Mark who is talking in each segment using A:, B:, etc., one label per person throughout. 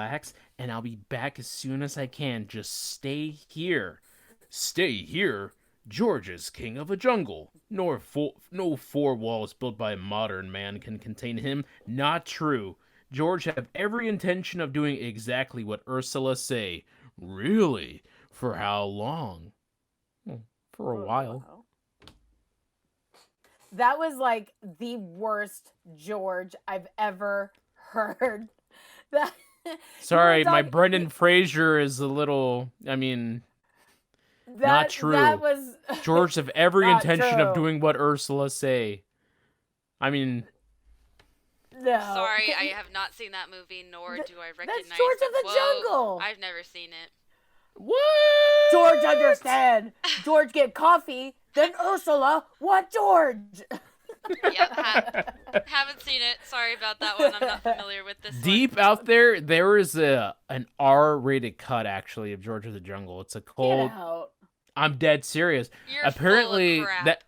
A: relax, and I'll be back as soon as I can. Just stay here. Stay here? George is king of a jungle. No four walls built by a modern man can contain him. Not true. George have every intention of doing exactly what Ursula say. Really? For how long? For a while.
B: That was like the worst George I've ever heard. That
A: Sorry, my Brendan Fraser is a little, not true.
B: That was
A: George have every intention of doing what Ursula say.
B: No.
C: Sorry, I have not seen that movie, nor do I recognize
B: That's George of the
C: quote.
B: Jungle.
C: I've never seen it.
A: What?
B: George understand. George get coffee, then Ursula want George.
C: Yep, haven't seen it. Sorry about that one. I'm not familiar with this
A: Deep out there is an R-rated cut, actually, of George of the Jungle. It's a cold...
B: Get out.
A: I'm dead serious.
C: You're
A: Apparently,
C: full of crap.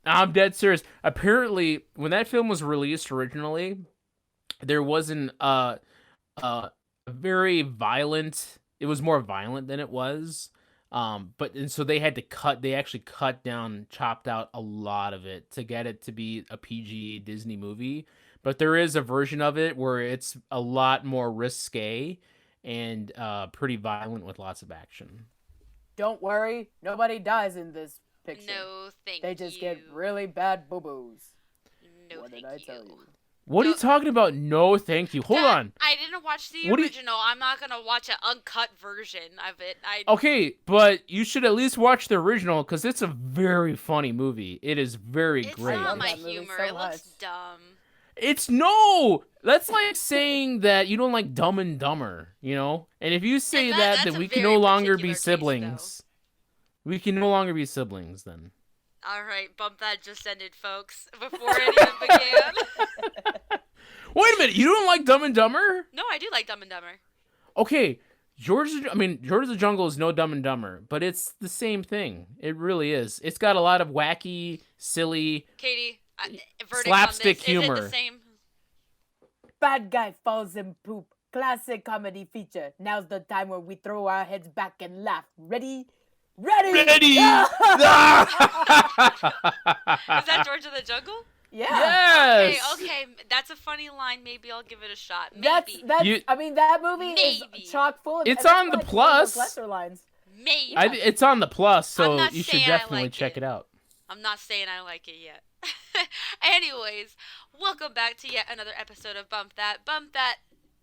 A: I'm dead serious. Apparently, when that film was released originally, there wasn't a very violent... It was more violent than it was. So they had to actually chopped out a lot of it to get it to be a PG Disney movie. But there is a version of it where it's a lot more risque and pretty violent with lots of action.
B: Don't worry, nobody dies in this picture.
C: No, thank you.
B: They just get really bad boo-boos.
C: No,
B: what
C: thank
B: did I tell you?
A: What are you talking about? No, thank you. Hold on.
C: I didn't watch the original. I'm not going to watch an uncut version of it.
A: Okay, but you should at least watch the original because it's a very funny movie. It is very great.
C: It's not my humor. It looks dumb.
A: That's like saying that you don't like Dumb and Dumber, you know? And if you say that, then we can no longer be siblings. We can no longer be siblings then.
C: All right, bump that just ended, folks, before it even began.
A: Wait a minute, you don't like Dumb and Dumber?
C: No, I do like Dumb and Dumber.
A: Okay, George of the Jungle is no Dumb and Dumber, but it's the same thing. It really is. It's got a lot of wacky, silly,
C: Katie,
A: slapstick humor.
C: Is it the same?
B: Bad guy falls in poop. Classic comedy feature. Now's the time where we throw our heads back and laugh. Ready? Ready!
A: Is
C: that George of the Jungle?
B: Yeah.
A: Yes.
C: Okay. That's a funny line. Maybe I'll give it a shot.
B: Maybe. That movie is chock full of...
A: It's on the Plus.
B: Lesser lines.
C: Maybe.
A: It's on the Plus, so you should definitely check it out.
C: I'm not saying I like it yet. Anyways, welcome back to yet another episode of Bump That,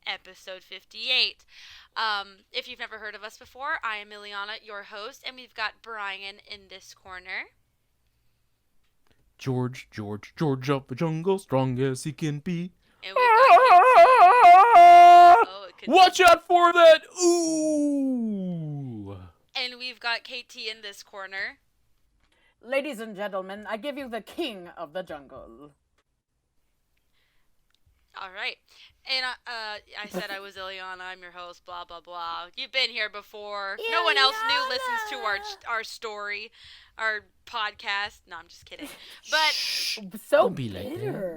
C: episode 58. If you've never heard of us before, I am Ileana, your host, and we've got Brian in this corner.
A: George of the Jungle, strong as he can be.
C: And we've got
A: watch out for that! Ooh!
C: And we've got KT in this corner.
B: Ladies and gentlemen, I give you the king of the jungle.
C: All right. And I said I was Ileana, I'm your host, blah, blah, blah. You've been here before.
B: Ileana!
C: No one else new listens to our story, our podcast. No, I'm just kidding. But
B: don't be bitter.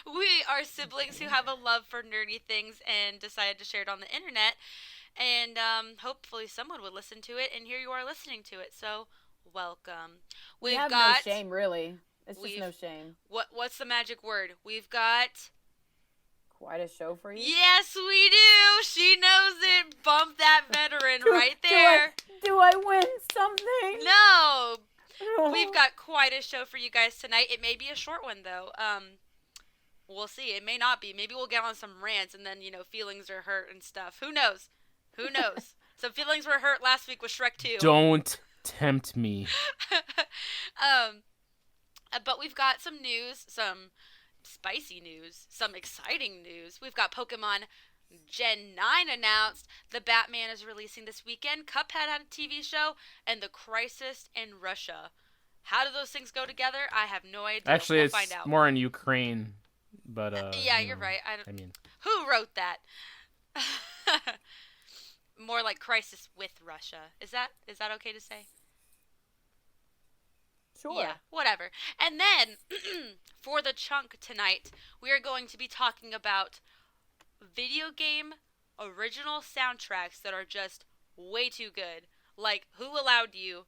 C: We are siblings who have a love for nerdy things and decided to share it on the internet. And hopefully someone would listen to it, and here you are listening to it. So, welcome.
B: We have no shame, really. It's just no shame.
C: What's the magic word? We've got...
B: Quite a show for you?
C: Yes, we do! She knows it! Bump that veteran right there!
B: Do I win something?
C: No! We've got quite a show for you guys tonight. It may be a short one, though. We'll see. It may not be. Maybe we'll get on some rants and then, feelings are hurt and stuff. Who knows? Who knows? Some feelings were hurt last week with Shrek 2.
A: Don't tempt me.
C: But we've got some news, some spicy news, some exciting news. We've got Pokemon Gen 9 announced. The Batman is releasing this weekend. Cuphead had a TV show, and the Crisis in Russia. How do those things go together? I have no idea.
A: Actually,
C: we'll find out.
A: More in Ukraine, but
C: yeah, you're right. Who wrote that? More like Crisis with Russia. Is that okay to say?
B: Sure.
C: Yeah, whatever. And then, for the chunk tonight, we are going to be talking about video game original soundtracks that are just way too good. Like, who allowed you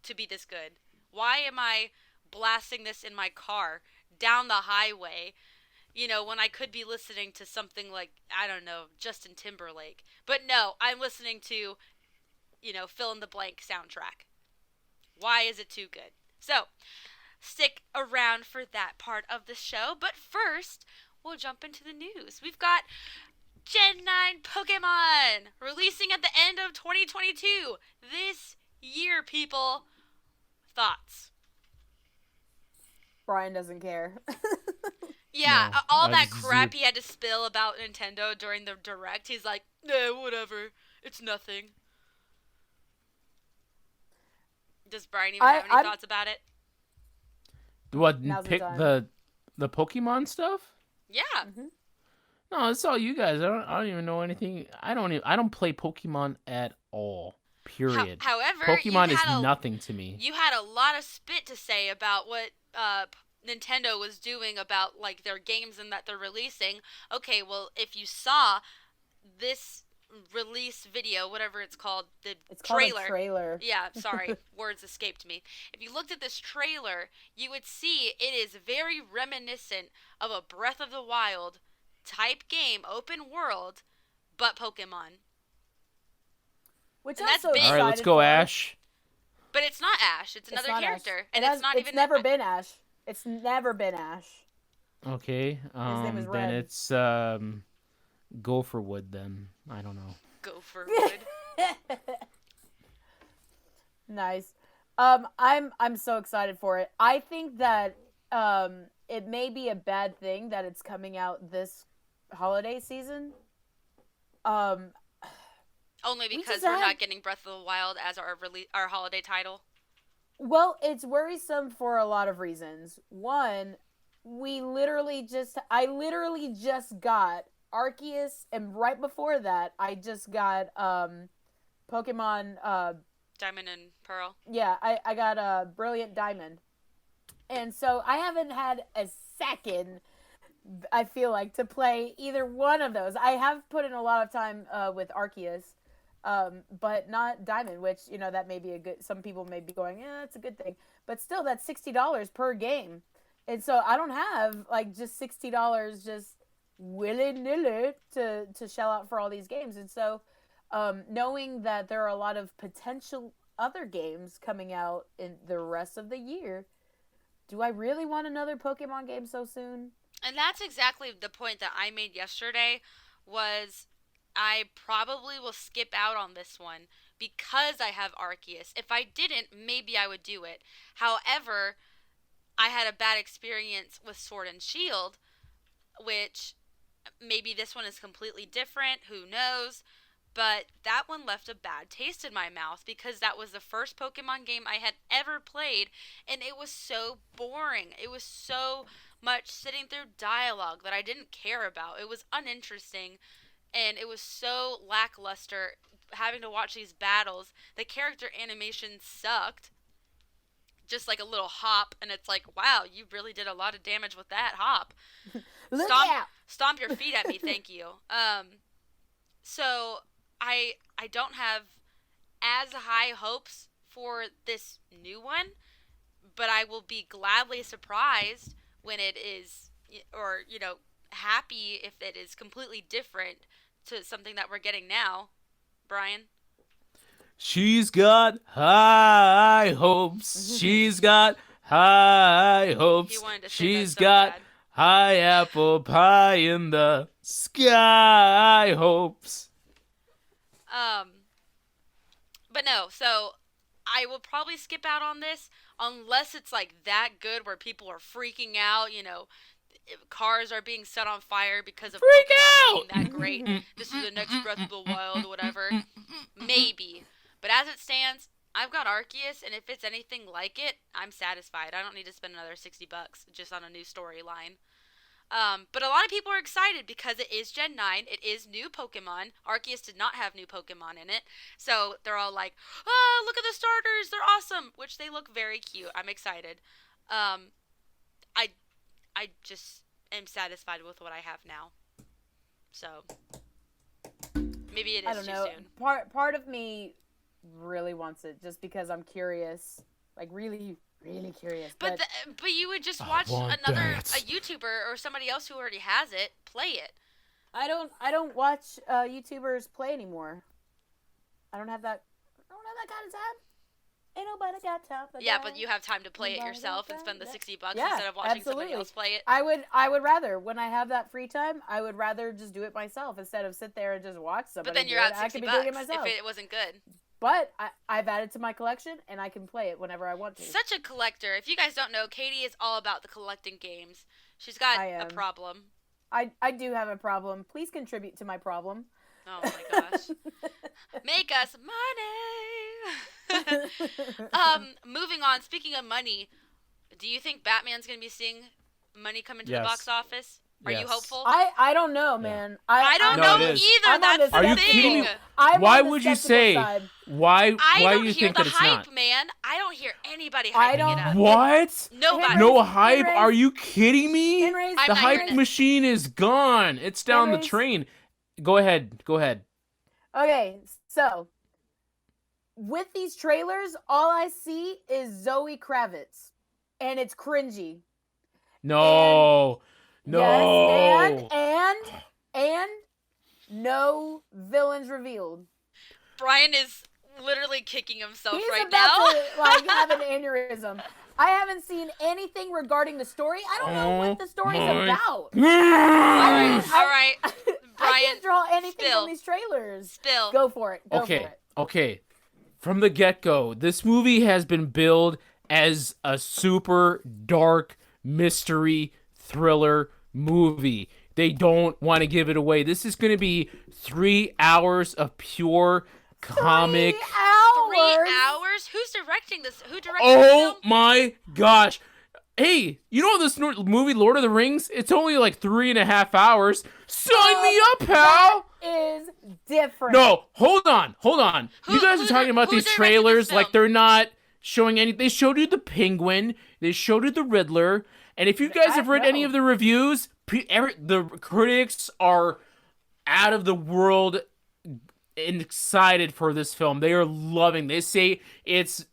C: to be this good? Why am I blasting this in my car down the highway, when I could be listening to something like, I don't know, Justin Timberlake? But no, I'm listening to, fill in the blank soundtrack. Why is it too good? So, stick around for that part of the show. But first, we'll jump into the news. We've got Gen 9 Pokemon releasing at the end of 2022. This year, people. Thoughts?
B: Brian doesn't care.
C: Yeah,
A: No,
C: all
A: I
C: that
A: just-
C: crap he had to spill about Nintendo during the Direct, he's like, nah, whatever. It's nothing. Does Brian even have any thoughts about it?
A: What,
B: Now's the
A: pick
B: time.
A: the Pokemon stuff?
C: Yeah.
A: No, it's all you guys. I don't even know anything. I don't play Pokemon at all. Period.
C: However,
A: Pokemon
C: you
A: is
C: had
A: nothing to me.
C: You had a lot of spit to say about what Nintendo was doing about like their games and that they're releasing. Okay, well, if you saw this release video, whatever it's called,
B: It's called
C: trailer.
B: a trailer.
C: Yeah, sorry, words escaped me. If you looked at this trailer, you would see it is very reminiscent of a Breath of the Wild type game, open world, but Pokemon.
B: Which
C: And
B: I'm
C: that's
B: so
C: big.
A: All right, let's
B: excited
A: go,
B: for.
A: Ash.
C: But it's not Ash. It's another
B: not Ash.
C: character, and it's not even.
B: It's never been Ash. It's never been Ash.
A: Okay.
B: name is
A: Then
B: Red.
A: it's Gopherwood. Then I don't know.
C: Go for wood.
B: Nice. I'm so excited for it. I think that it may be a bad thing that it's coming out this holiday season.
C: Only
B: We
C: because
B: just
C: we're
B: had-
C: not getting Breath of the Wild as our holiday title.
B: Well, it's worrisome for a lot of reasons. One, I literally just got Arceus, and right before that, I just got Pokemon.
C: Diamond and Pearl.
B: Yeah, I got a Brilliant Diamond, and so I haven't had a second. I feel like to play either one of those. I have put in a lot of time with Arceus. But not Diamond, which, that may be a good, some people may be going, yeah, that's a good thing. But still, that's $60 per game. And so I don't have, like, just $60 just willy-nilly to shell out for all these games. And so knowing that there are a lot of potential other games coming out in the rest of the year, do I really want another Pokemon game so soon?
C: And that's exactly the point that I made yesterday was I probably will skip out on this one because I have Arceus. If I didn't, maybe I would do it. However, I had a bad experience with Sword and Shield, which maybe this one is completely different, who knows, but that one left a bad taste in my mouth because that was the first Pokemon game I had ever played, and it was so boring. It was so much sitting through dialogue that I didn't care about. It was uninteresting, and it was so lackluster having to watch these battles. The character animation sucked. Just like a little hop, and it's like, wow, you really did a lot of damage with that hop.
B: Look out!
C: Stomp your feet at me, thank you. So I don't have as high hopes for this new one, but I will be gladly surprised when it is, or happy if it is completely different to something that we're getting now. Brian?
A: She's got high hopes. She's got high
C: He
A: hopes.
C: wanted to say
A: She's
C: that so
A: got
C: bad.
A: high apple pie in the sky hopes.
C: But no, so I will probably skip out on this unless it's like that good where people are freaking out, cars are being set on fire because of
A: Freak
C: Pokemon
A: out!
C: being that great. This is the next Breath of the Wild, whatever. Maybe. But as it stands, I've got Arceus, and if it's anything like it, I'm satisfied. I don't need to spend another $60 just on a new storyline. But a lot of people are excited because it is Gen 9. It is new Pokemon. Arceus did not have new Pokemon in it. So they're all like, oh, look at the starters. They're awesome. Which they look very cute. I'm excited. I just am satisfied with what I have now. So. Maybe it
B: I
C: is
B: don't
C: too
B: know.
C: soon.
B: Part of me really wants it just because I'm curious, like really, really curious.
C: But you would just watch a YouTuber or somebody else who already has it play it.
B: I don't watch YouTubers play anymore. I don't have that kind of time. Ain't nobody got time for that.
C: But you have time to play it yourself and spend the $60 instead of watching
B: absolutely.
C: somebody else play it.
B: I would rather, when I have that free time, I would rather just do it myself instead of sit there and just watch somebody.
C: But then you're out $60
B: I could be doing it myself.
C: if it wasn't good.
B: But I've added to my collection, and I can play it whenever I want to.
C: Such a collector. If you guys don't know, Katie is all about the collecting games. She's got a problem.
B: I do have a problem. Please contribute to my problem.
C: Oh my gosh. Make us money. Moving on, speaking of money, do you think Batman's going to be seeing money come into the box office? Are you hopeful?
B: I don't know, man.
C: I don't know either. That's
A: Are you kidding me? Why would you say? Why do you think that it's not?
C: I don't hear the hype, man. I don't hear anybody hyping it up.
A: What?
C: Nobody.
A: No hype? Are you kidding me?
B: The
A: hype machine is gone. It's down the train. Go ahead.
B: Okay, so with these trailers, all I see is Zoe Kravitz, and it's cringy.
A: No.
B: Yes, and no villains revealed.
C: Brian is literally kicking himself
B: He's
C: right
B: about
C: now.
B: to have an aneurysm. I haven't seen anything regarding the story. I don't know what the story's about.
C: All right. Brian,
B: I can't draw anything from these trailers. Go for it.
A: Okay. From the get-go, this movie has been billed as a super dark mystery thriller movie. They don't want to give it away. This is going to be 3 hours of pure comic.
B: 3 hours?
C: 3 hours? Who's directing this? Who directed this film?
A: Oh my gosh. Hey, you know this movie, Lord of the Rings? It's only like 3.5 hours. Sign me up, pal!
B: Is different.
A: No, hold on. You guys are talking about these trailers like they're not showing any. They showed you the Penguin. They showed you the Riddler. And if you guys have read any of the reviews, the critics are out of the world and excited for this film. They are loving. They say it's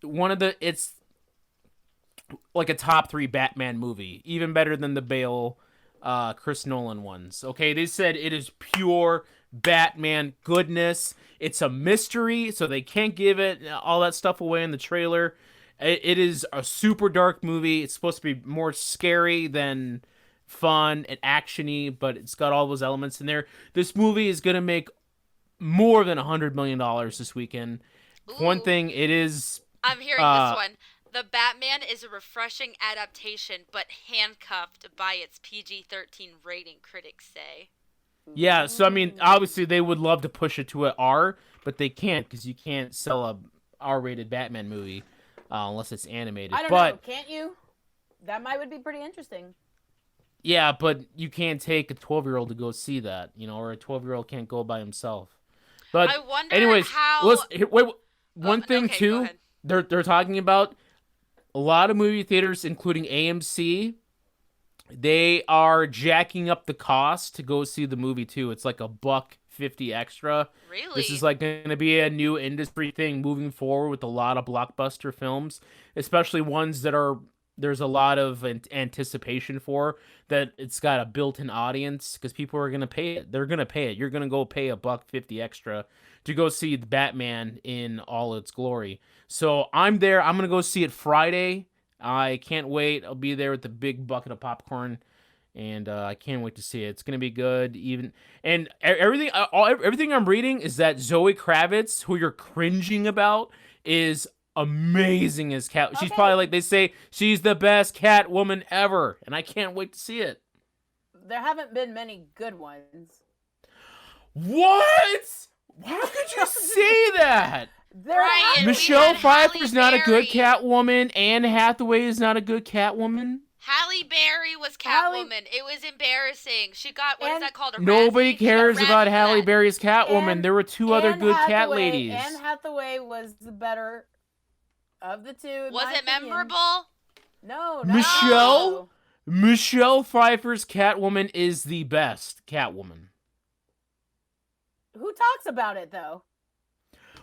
A: like a top 3 Batman movie, even better than the Bale, Chris Nolan ones. Okay, they said it is pure Batman goodness. It's a mystery, so they can't give it all that stuff away in the trailer. It is a super dark movie. It's supposed to be more scary than fun and actiony, but it's got all those elements in there. This movie is going to make more than $100 million this weekend.
C: Ooh.
A: One thing, it is...
C: I'm hearing this one. The Batman is a refreshing adaptation, but handcuffed by its PG-13 rating, critics say.
A: Yeah, so I mean, obviously they would love to push it to an R, but they can't because you can't sell a R-rated Batman movie. Unless it's animated.
B: I don't know. Can't you? That would be pretty interesting.
A: Yeah, but you can't take a 12-year-old to go see that, or a 12-year-old can't go by himself. But
C: I wonder
A: anyways,
C: how...
A: One thing too, they're talking about a lot of movie theaters, including AMC. They are jacking up the cost to go see the movie too. It's like $1.50 extra.
C: Really?
A: This is like going to be a new industry thing moving forward with a lot of blockbuster films, especially ones that there's a lot of anticipation for, that it's got a built-in audience because people are going to pay it. They're going to pay it. You're going to go pay $1.50 extra to go see the Batman in all its glory. So I'm there. I'm going to go see it Friday. I can't wait. I'll be there with the big bucket of popcorn. And I can't wait to see it. It's gonna be good. Everything I'm reading is that Zoe Kravitz, who you're cringing about, is amazing as Cat. She's probably, like they say, she's the best Catwoman ever, and I can't wait to see it.
B: There haven't been many good ones.
A: What? How could you say that?
C: Brian,
A: Michelle Pfeiffer's not a good Catwoman. Anne Hathaway is not a good Catwoman.
C: Halle Berry was Catwoman. It was embarrassing. She got, what is that called?
A: Nobody cares about Halle Berry's Catwoman. There were 2 other good cat ladies.
B: Anne Hathaway was the better of the 2.
C: Was it memorable?
B: No.
A: Michelle Pfeiffer's Catwoman is the best Catwoman.
B: Who talks about it though?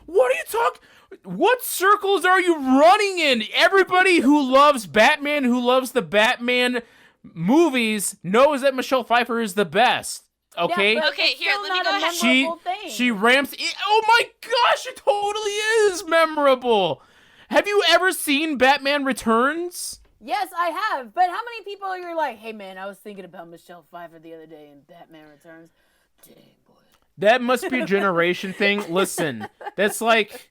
A: What are you talking? What circles are you running in? Everybody who loves Batman, who loves the Batman movies, knows that Michelle Pfeiffer is the best. Okay.
B: Yeah, but
C: Okay,
B: it's
C: here,
B: still
C: let me
B: not
C: go
B: a
C: ahead.
B: memorable thing.
A: She ramps. Oh my gosh! It totally is memorable. Have you ever seen Batman Returns?
B: Yes, I have. But how many people are like, hey man, I was thinking about Michelle Pfeiffer the other day in Batman Returns. Dang boy.
A: That must be a generation thing. Listen, that's like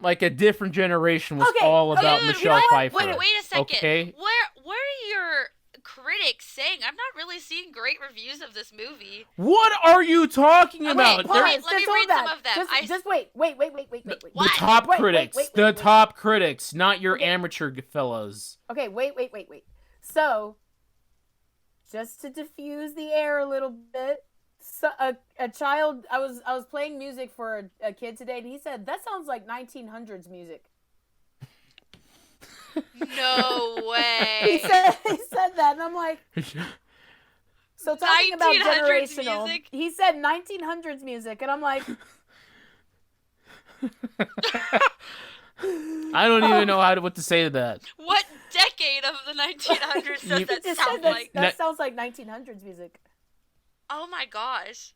A: a different generation was all about
C: Dude,
A: Michelle Pfeiffer.
C: Wait a second.
A: Okay.
C: What are your critics saying? I'm not really seeing great reviews of this movie.
A: What are you talking
C: Okay,
A: about?
C: let me read some of them.
B: Just wait. Wait.
A: The top critics. The top critics, not your amateur fellows.
B: Okay, wait. So, just to diffuse the air a little bit, so, a child. I was playing music for a kid today, and he said that sounds like 1900s music.
C: No way.
B: He said that, and I'm like, so talking about
C: 1900s
B: generational.
C: music?
B: He said 1900s music, and I'm like,
A: I don't even know what to say to that.
C: What decade of the 1900s does that sound like?
B: That sounds like 1900s music.
C: Oh my gosh.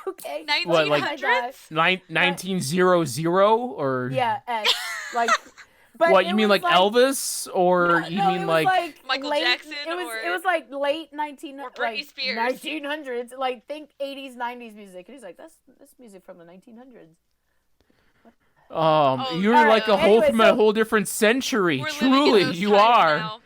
B: Okay.
C: 1900s?
A: What, like 1900 or
B: Yeah, X. Like, but
A: what you mean, like Elvis, or
B: no,
A: you
B: no,
A: mean
B: it
A: like
B: was
C: Michael
B: late,
C: Jackson,
B: it was like late 19
C: or Britney
B: like
C: Spears.
B: 1900s, like think 80s 90s music, and he's like that's music from the 1900s.
A: you're
B: all
A: like
B: right.
A: from a whole different century.
C: We're living in
A: Truly,
C: those
A: you
C: times
A: are.
C: now.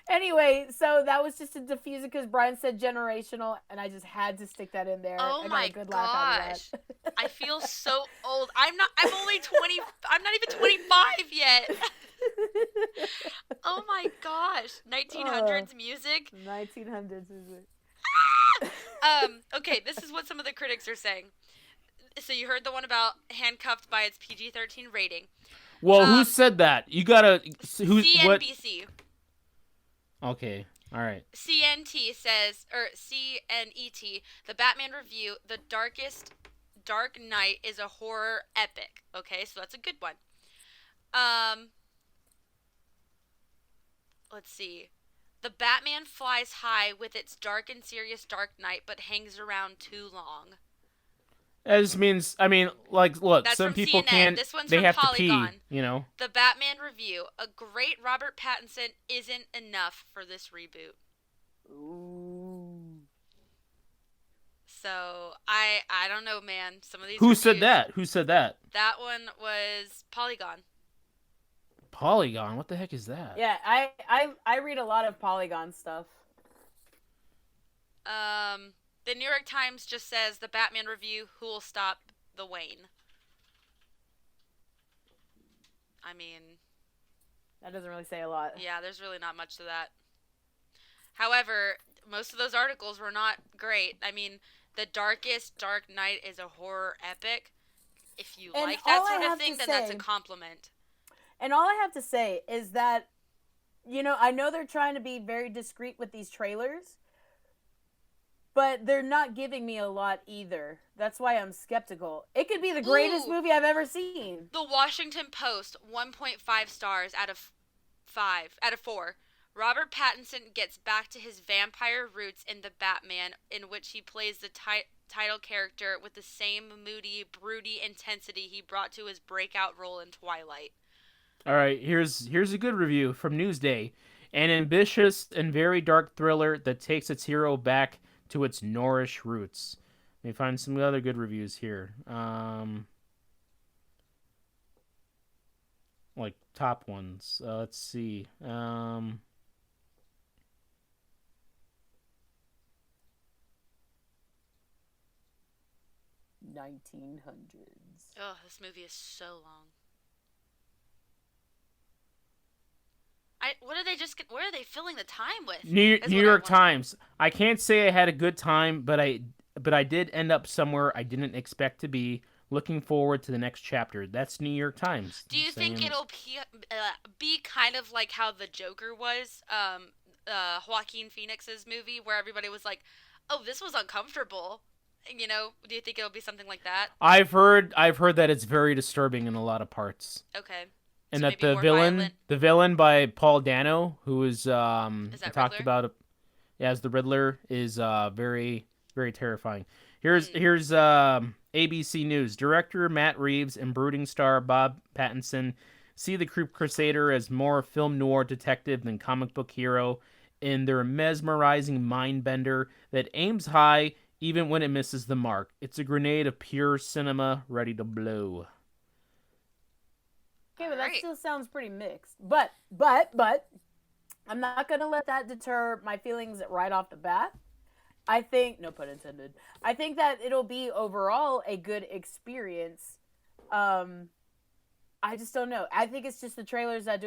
B: Anyway, so that was just to diffuse it because Brian said generational, and I just had to stick that in there.
C: Oh
B: I
C: my
B: got a good laugh out of
C: gosh.
B: that.
C: I feel so old. I'm only 20. I'm not even 25 yet. Oh my gosh. 1900s music.
B: 1900s music.
C: Okay, this is what some of the critics are saying. So you heard the one about handcuffed by its PG-13 rating.
A: Well, who said that? You gotta
C: CNBC.
A: what? Okay, all right.
C: CNT says, or CNET, the Batman review, The Dark Knight is a horror epic. Okay, so that's a good one. Let's see. The Batman flies high with its dark and serious Dark Knight, but hangs around too long.
A: That just means, like, look,
C: That's
A: some
C: from
A: people
C: CNN.
A: can't.
C: This one's
A: they
C: from
A: have
C: Polygon.
A: to pee, you know.
C: The Batman review, a great Robert Pattinson isn't enough for this reboot.
B: Ooh.
C: So I don't know, man. Some of these.
A: Who
C: reviews,
A: said that? Who said that?
C: That one was Polygon.
A: Polygon. What the heck is that?
B: Yeah, I read a lot of Polygon stuff.
C: The New York Times just says the Batman review. Who will stop the Wayne? I mean,
B: that doesn't really say a lot.
C: Yeah, there's really not much to that. However, most of those articles were not great. I mean, The Darkest Dark Knight is a horror epic. If you
B: And
C: like that
B: all I
C: sort of
B: have
C: thing,
B: to
C: then that's a
B: say-
C: compliment.
B: And all I have to say is that, I know they're trying to be very discreet with these trailers, but they're not giving me a lot either. That's why I'm skeptical. It could be the greatest movie I've ever seen.
C: The Washington Post, 1.5 stars out of 4. Robert Pattinson gets back to his vampire roots in The Batman, in which he plays the title character with the same moody, broody intensity he brought to his breakout role in Twilight.
A: All right, here's a good review from Newsday. An ambitious and very dark thriller that takes its hero back to its Norrish roots. Let me find some other good reviews here. Like top ones. Let's see.
B: 1900s.
C: Oh, this movie is so long. What are they filling the time with?
A: New York Times. I can't say I had a good time, but I did end up somewhere I didn't expect to be. Looking forward to the next chapter. That's New York Times.
C: Do you think it'll be kind of like how The Joker was, Joaquin Phoenix's movie, where everybody was like, "Oh, this was uncomfortable." You know, do you think it'll be something like that?
A: I've heard that it's very disturbing in a lot of parts.
C: Okay.
A: And
C: So
A: that
C: maybe more violent.
A: the villain by Paul Dano, who is I
C: that
A: talked
C: Riddler?
A: about as the Riddler, is very very terrifying. Here's ABC News. Director Matt Reeves and brooding star Bob Pattinson see the Creep Crusader as more film noir detective than comic book hero in their mesmerizing mind bender that aims high even when it misses the mark. It's a grenade of pure cinema ready to blow.
B: Okay, but that
C: Alright.
B: still sounds pretty mixed. But, I'm not gonna let that deter my feelings right off the bat. I think, no pun intended. I think that it'll be overall a good experience. I just don't know. I think it's just the trailers that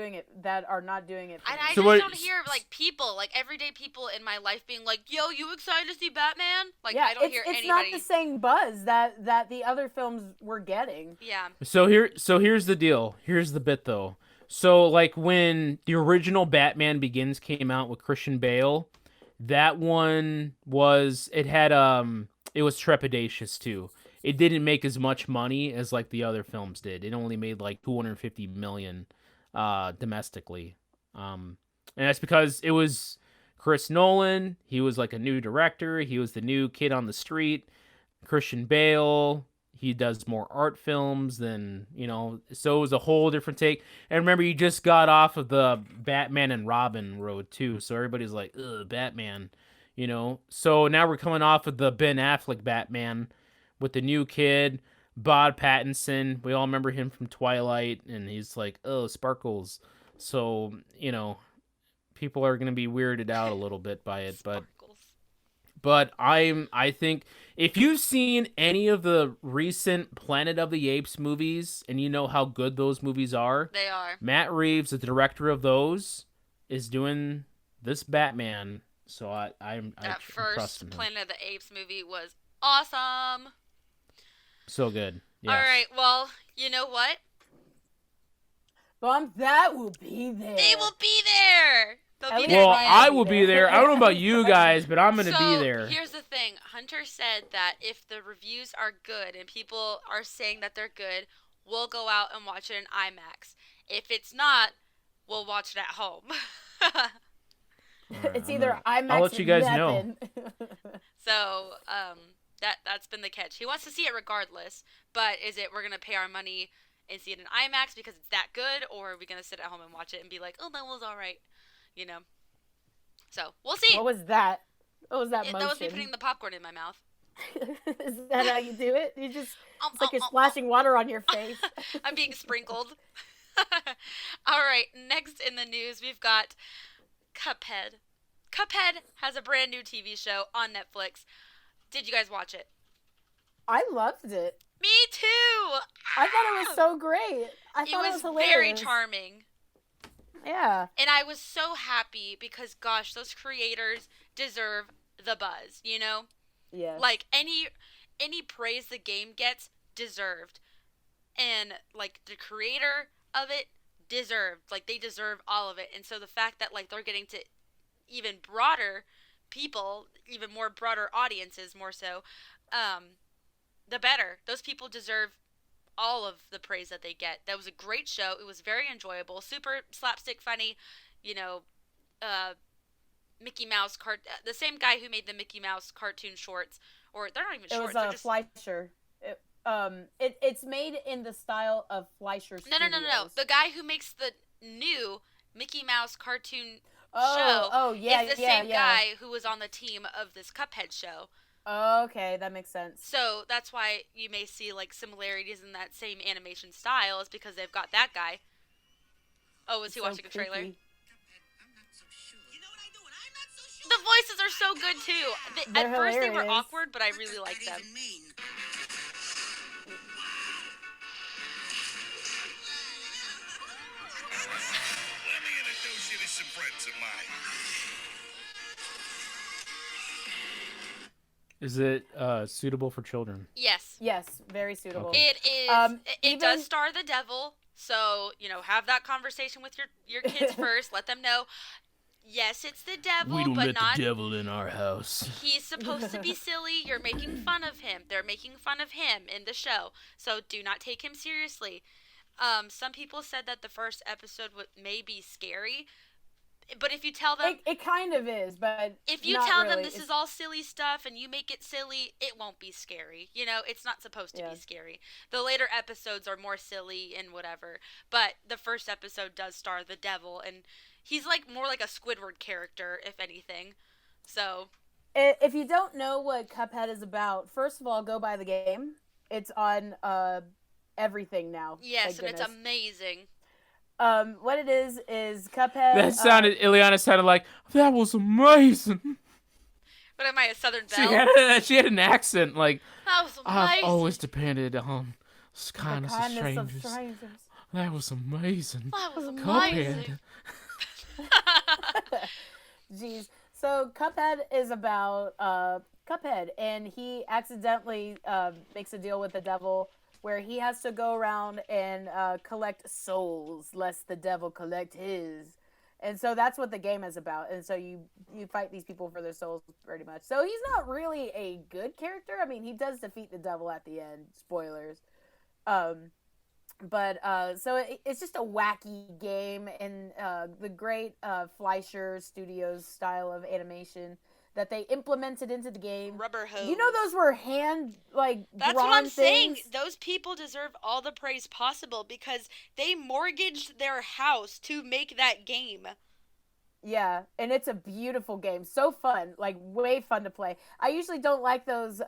B: are not doing it. For
C: And
B: me.
C: I
A: So
C: just
A: what-
C: don't hear like people, like everyday people in my life being like, "Yo, you excited to see Batman?" Like
B: yeah,
C: I don't hear
B: it's
C: anybody.
B: not the same buzz that the other films were getting.
C: Yeah.
A: So here's the deal. Here's the bit though. So like when the original Batman Begins came out with Christian Bale, that one was it was trepidatious too. It didn't make as much money as like the other films did. It only made like 250 million domestically. And that's because it was Chris Nolan, he was like a new director, he was the new kid on the street. Christian Bale, he does more art films than, so it was a whole different take. And remember, you just got off of the Batman and Robin road too, so everybody's like, ugh, Batman, So now we're coming off of the Ben Affleck Batman with the new kid, Bob Pattinson. We all remember him from Twilight, and he's like, oh, sparkles. So, people are going to be weirded out a little bit by it,
C: Sparkles.
A: but I think if you've seen any of the recent Planet of the Apes movies and you know how good those movies are,
C: They are.
A: Matt Reeves, the director of those, is doing this Batman. So I
C: That
A: trust
C: first
A: in him.
C: Planet of the Apes movie was awesome.
A: So good. Yes.
C: All right, well, you know what?
B: Bump that will be there.
C: They will be there. They'll
B: At
C: be
B: least
C: there.
A: Well,
B: Ryan
A: I
B: will
A: will
B: be
A: be
B: there.
A: there. I don't know about you guys, but I'm going to
C: So,
A: be there.
C: here's the thing. Hunter said that if the reviews are good and people are saying that they're good, we'll go out and watch it in IMAX. If it's not, we'll watch it at home.
B: It's either IMAX.
A: I'll let you guys know.
C: So, that's been the catch. He wants to see it regardless, but is it we're gonna pay our money and see it in IMAX because it's that good, or are we gonna sit at home and watch it and be like, oh, that was all right, So we'll see.
B: What was that? What was that motion?
C: That was me putting the popcorn in my mouth.
B: Is that how you do it? It's like you're
C: um,
B: splashing water on your face.
C: I'm being sprinkled. All right, next in the news, we've got Cuphead. Cuphead has a brand new TV show on Netflix. Did you guys watch it?
B: I loved it.
C: Me too.
B: I thought it was so great. I thought it was hilarious.
C: very charming.
B: Yeah.
C: And I was so happy because, gosh, those creators deserve the buzz,
B: Yeah.
C: Like, any praise the game gets, deserved. And, like, the creator of it deserved. Like, they deserve all of it. And so the fact that, like, they're getting to even broader people, even more broader audiences, more so, the better. Those people deserve all of the praise that they get. That was a great show. It was very enjoyable, super slapstick funny. Mickey Mouse the same guy who made the Mickey Mouse cartoon shorts, or they're not even
B: It
C: shorts.
B: was
C: They're just
B: Fleischer. It's made in the style of Fleischer Studios.
C: no. The guy who makes the new Mickey Mouse cartoon
B: Oh,
C: show
B: yeah,
C: is the same guy who was on the team of this Cuphead show.
B: Okay, that makes sense.
C: So that's why you may see like similarities in that same animation style, is because they've got that guy. Oh, was he
B: So
C: watching a trailer?
B: creepy.
C: The voices are so good too.
B: They're
C: At first they were
B: hilarious.
C: awkward, but I really liked them.
D: Let me introduce you to some friends of mine.
A: Is it suitable for children?
C: Yes.
B: Yes, very suitable.
A: Okay.
C: It is. It
B: even-
C: does star the devil, so have that conversation with your kids first. Let them know. Yes, it's the devil,
A: We don't
C: but
A: let
C: not.
A: the devil in our house.
C: He's supposed to be silly. You're making fun of him. They're making fun of him in the show, so do not take him seriously. Some people said that the first episode may be scary, but if you tell them,
B: It kind of is, but
C: if you
B: not
C: tell
B: really.
C: them this is all silly stuff and you make it silly, it won't be scary. You know, it's not supposed to be scary. The later episodes are more silly and whatever, but the first episode does star the devil, and he's like more like a Squidward character, if anything. So,
B: If you don't know what Cuphead is about, first of all, go buy the game. It's on everything now.
C: yes, and it's amazing.
B: What it is Cuphead.
A: That sounded, Ileana sounded like, that was amazing.
C: What am I, a Southern Belle?
A: She had an accent, like,
C: That was amazing.
A: I've always depended on the kindness of strangers.
B: strangers.
A: That was amazing.
C: That was
A: Cuphead.
C: amazing.
B: Jeez. So Cuphead is about Cuphead, and he accidentally makes a deal with the devil where he has to go around and collect souls, lest the devil collect his. And so that's what the game is about. And so you fight these people for their souls, pretty much. So he's not really a good character. I mean, he does defeat the devil at the end. Spoilers. But so it's just a wacky game, and the great Fleischer Studios style of animation that they implemented into the game.
C: Rubber hose.
B: You know, those were hand
C: That's
B: drawn
C: what I'm saying.
B: things?
C: Those people deserve all the praise possible because they mortgaged their house to make that game.
B: Yeah, and it's a beautiful game. So fun, like way fun to play. I usually don't like those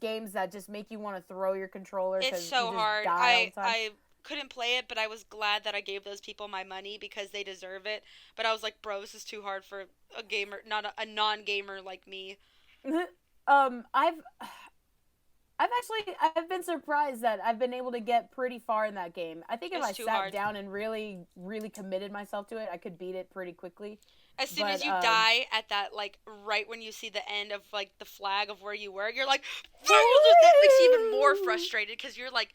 B: games that just make you want to throw your controller.
C: It's
B: 'cause
C: so
B: you just
C: hard.
B: die all the time.
C: I couldn't play it, but I was glad that I gave those people my money because they deserve it. But I was like, bro, this is too hard for a gamer, not a non-gamer like me.
B: I've been surprised that I've been able to get pretty far in that game. I think if
C: It's
B: I
C: too
B: sat
C: hard.
B: down and really, really committed myself to it, I could beat it pretty quickly.
C: As soon as
B: But,
C: you die at that, like, right when you see the end of, like, the flag of where you were, you're like, that makes you even more frustrated because you're like,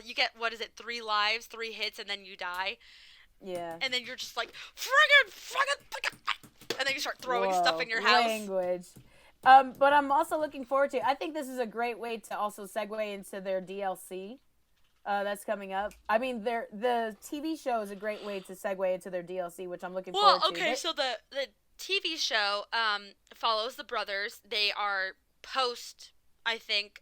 C: you get, 3 lives, 3 hits, and then you die.
B: Yeah.
C: And then you're just like, friggin', and then you start throwing stuff in your house.
B: Language. But I'm also looking forward to. I think this is a great way to also segue into their DLC that's coming up. I mean, the TV show is a great way to segue into their DLC, which I'm looking forward to.
C: Well, okay, so the TV show follows the brothers. They are post, I think,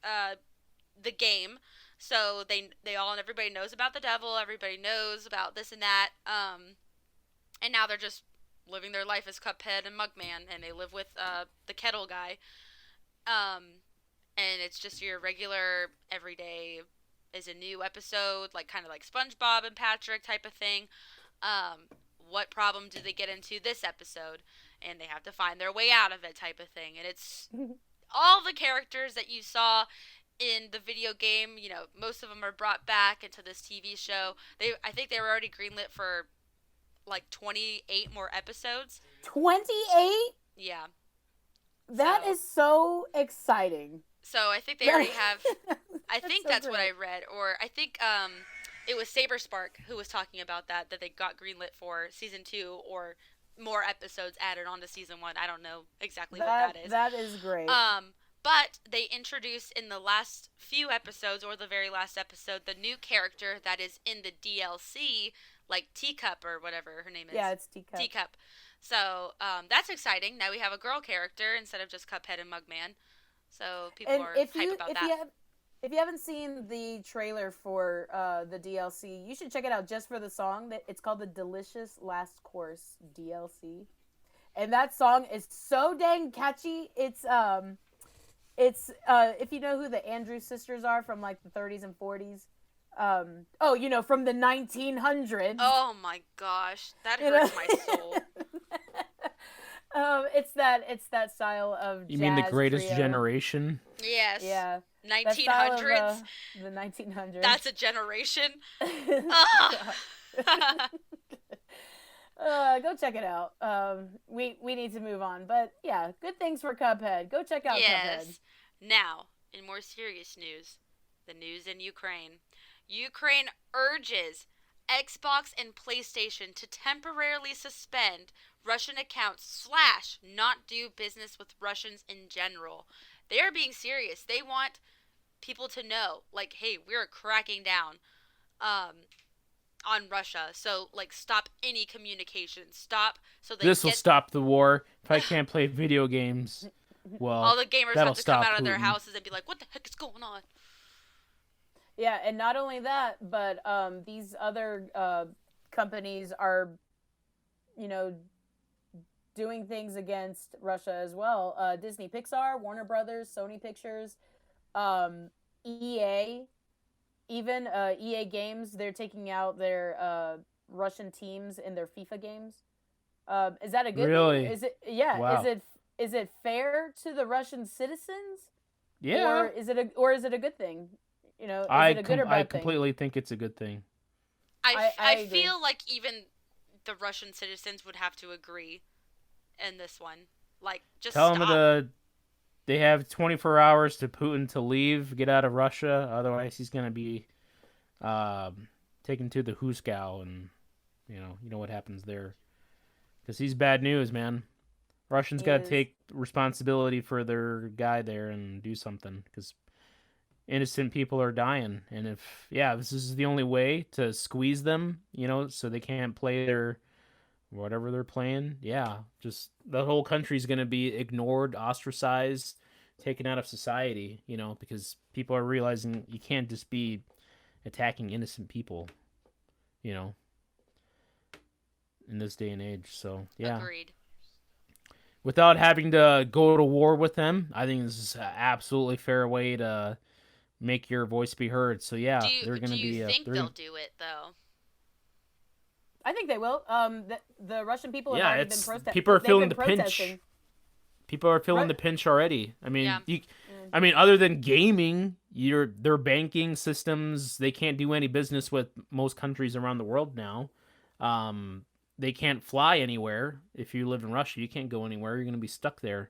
C: the game. So they all and everybody knows about the devil. Everybody knows about this and that. And now they're just living their life as Cuphead and Mugman, and they live with the kettle guy. And it's just your regular everyday is a new episode, like kind of like SpongeBob and Patrick type of thing. What problem do they get into this episode? And they have to find their way out of it type of thing. And it's all the characters that you saw in the video game, you know, most of them are brought back into this TV show. I think they were already greenlit for like 28 more episodes.
B: 28?
C: Yeah.
B: That is so exciting.
C: So I think they already have. I think
B: so
C: that's what I
B: great.
C: read, or I think it was Saberspark who was talking about that they got greenlit for season 2 or more episodes added on to season 1. I don't know exactly what that is.
B: That is great.
C: But they introduced in the last few episodes, or the very last episode, the new character that is in the DLC, like Teacup or whatever her name is.
B: Yeah, it's Teacup.
C: Teacup. So that's exciting. Now we have a girl character instead of just Cuphead and Mugman. So people are hype about that.
B: If you haven't seen the trailer for the DLC, you should check it out just for the song. It's called the Delicious Last Course DLC. And that song is so dang catchy. It's if you know who the Andrews sisters are from like the 30s and 40s. From the 1900s.
C: Oh my gosh, that hurts my soul.
B: It's that style of jazz.
A: You mean the greatest
B: trio.
A: generation?
C: Yes.
B: Yeah.
C: 1900s.
B: The 1900s.
C: That's a generation.
B: Go check it out. We need to move on, but yeah, good things for Cuphead. Go check out Cuphead.
C: Now, in more serious news, the news in Ukraine. Ukraine urges Xbox and PlayStation to temporarily suspend Russian accounts / not do business with Russians in general. They are being serious. They want people to know, like, hey, we're cracking down on Russia. So, like, stop any communication. Stop so they
A: This will stop the war. If I can't play video games, well,
C: all the gamers
A: that'll
C: have to come
A: stop
C: out of their
A: Putin.
C: houses and be like, what the heck is going on?
B: Yeah, and not only that, but these other companies are, doing things against Russia as well. Disney, Pixar, Warner Brothers, Sony Pictures, EA, even EA Games. They're taking out their Russian teams in their FIFA games. Is that a good
A: Really?
B: thing? Is it? Yeah.
A: Wow.
B: Is it fair to the Russian citizens?
A: Yeah.
B: Or is it a good thing? Is
A: I
B: it a good or bad
A: I
B: thing?
A: completely think it's a good thing.
C: I
B: agree.
C: feel like even the Russian citizens would have to agree in this one. Like, just
A: Tell
C: stop.
A: them they have 24 hours to Putin to leave, get out of Russia. Otherwise, he's going to be taken to the Huskow, and you know what happens there. Because he's bad news, man. Russians got to take responsibility for their guy there and do something, because innocent people are dying. And if this is the only way to squeeze them, so they can't play their whatever they're playing, just the whole country's going to be ignored, ostracized, taken out of society, because people are realizing you can't just be attacking innocent people, in this day and age. So,
C: Agreed.
A: Without having to go to war with them, I think this is an absolutely fair way to make your voice be heard. So, they're going to be...
C: Do you think they'll do it, though?
B: I think they will. The Russian people have already been protesting.
A: People are feeling the pinch. People are feeling the pinch already. I mean, other than gaming, their banking systems, they can't do any business with most countries around the world now. They can't fly anywhere. If you live in Russia, you can't go anywhere. You're going to be stuck there.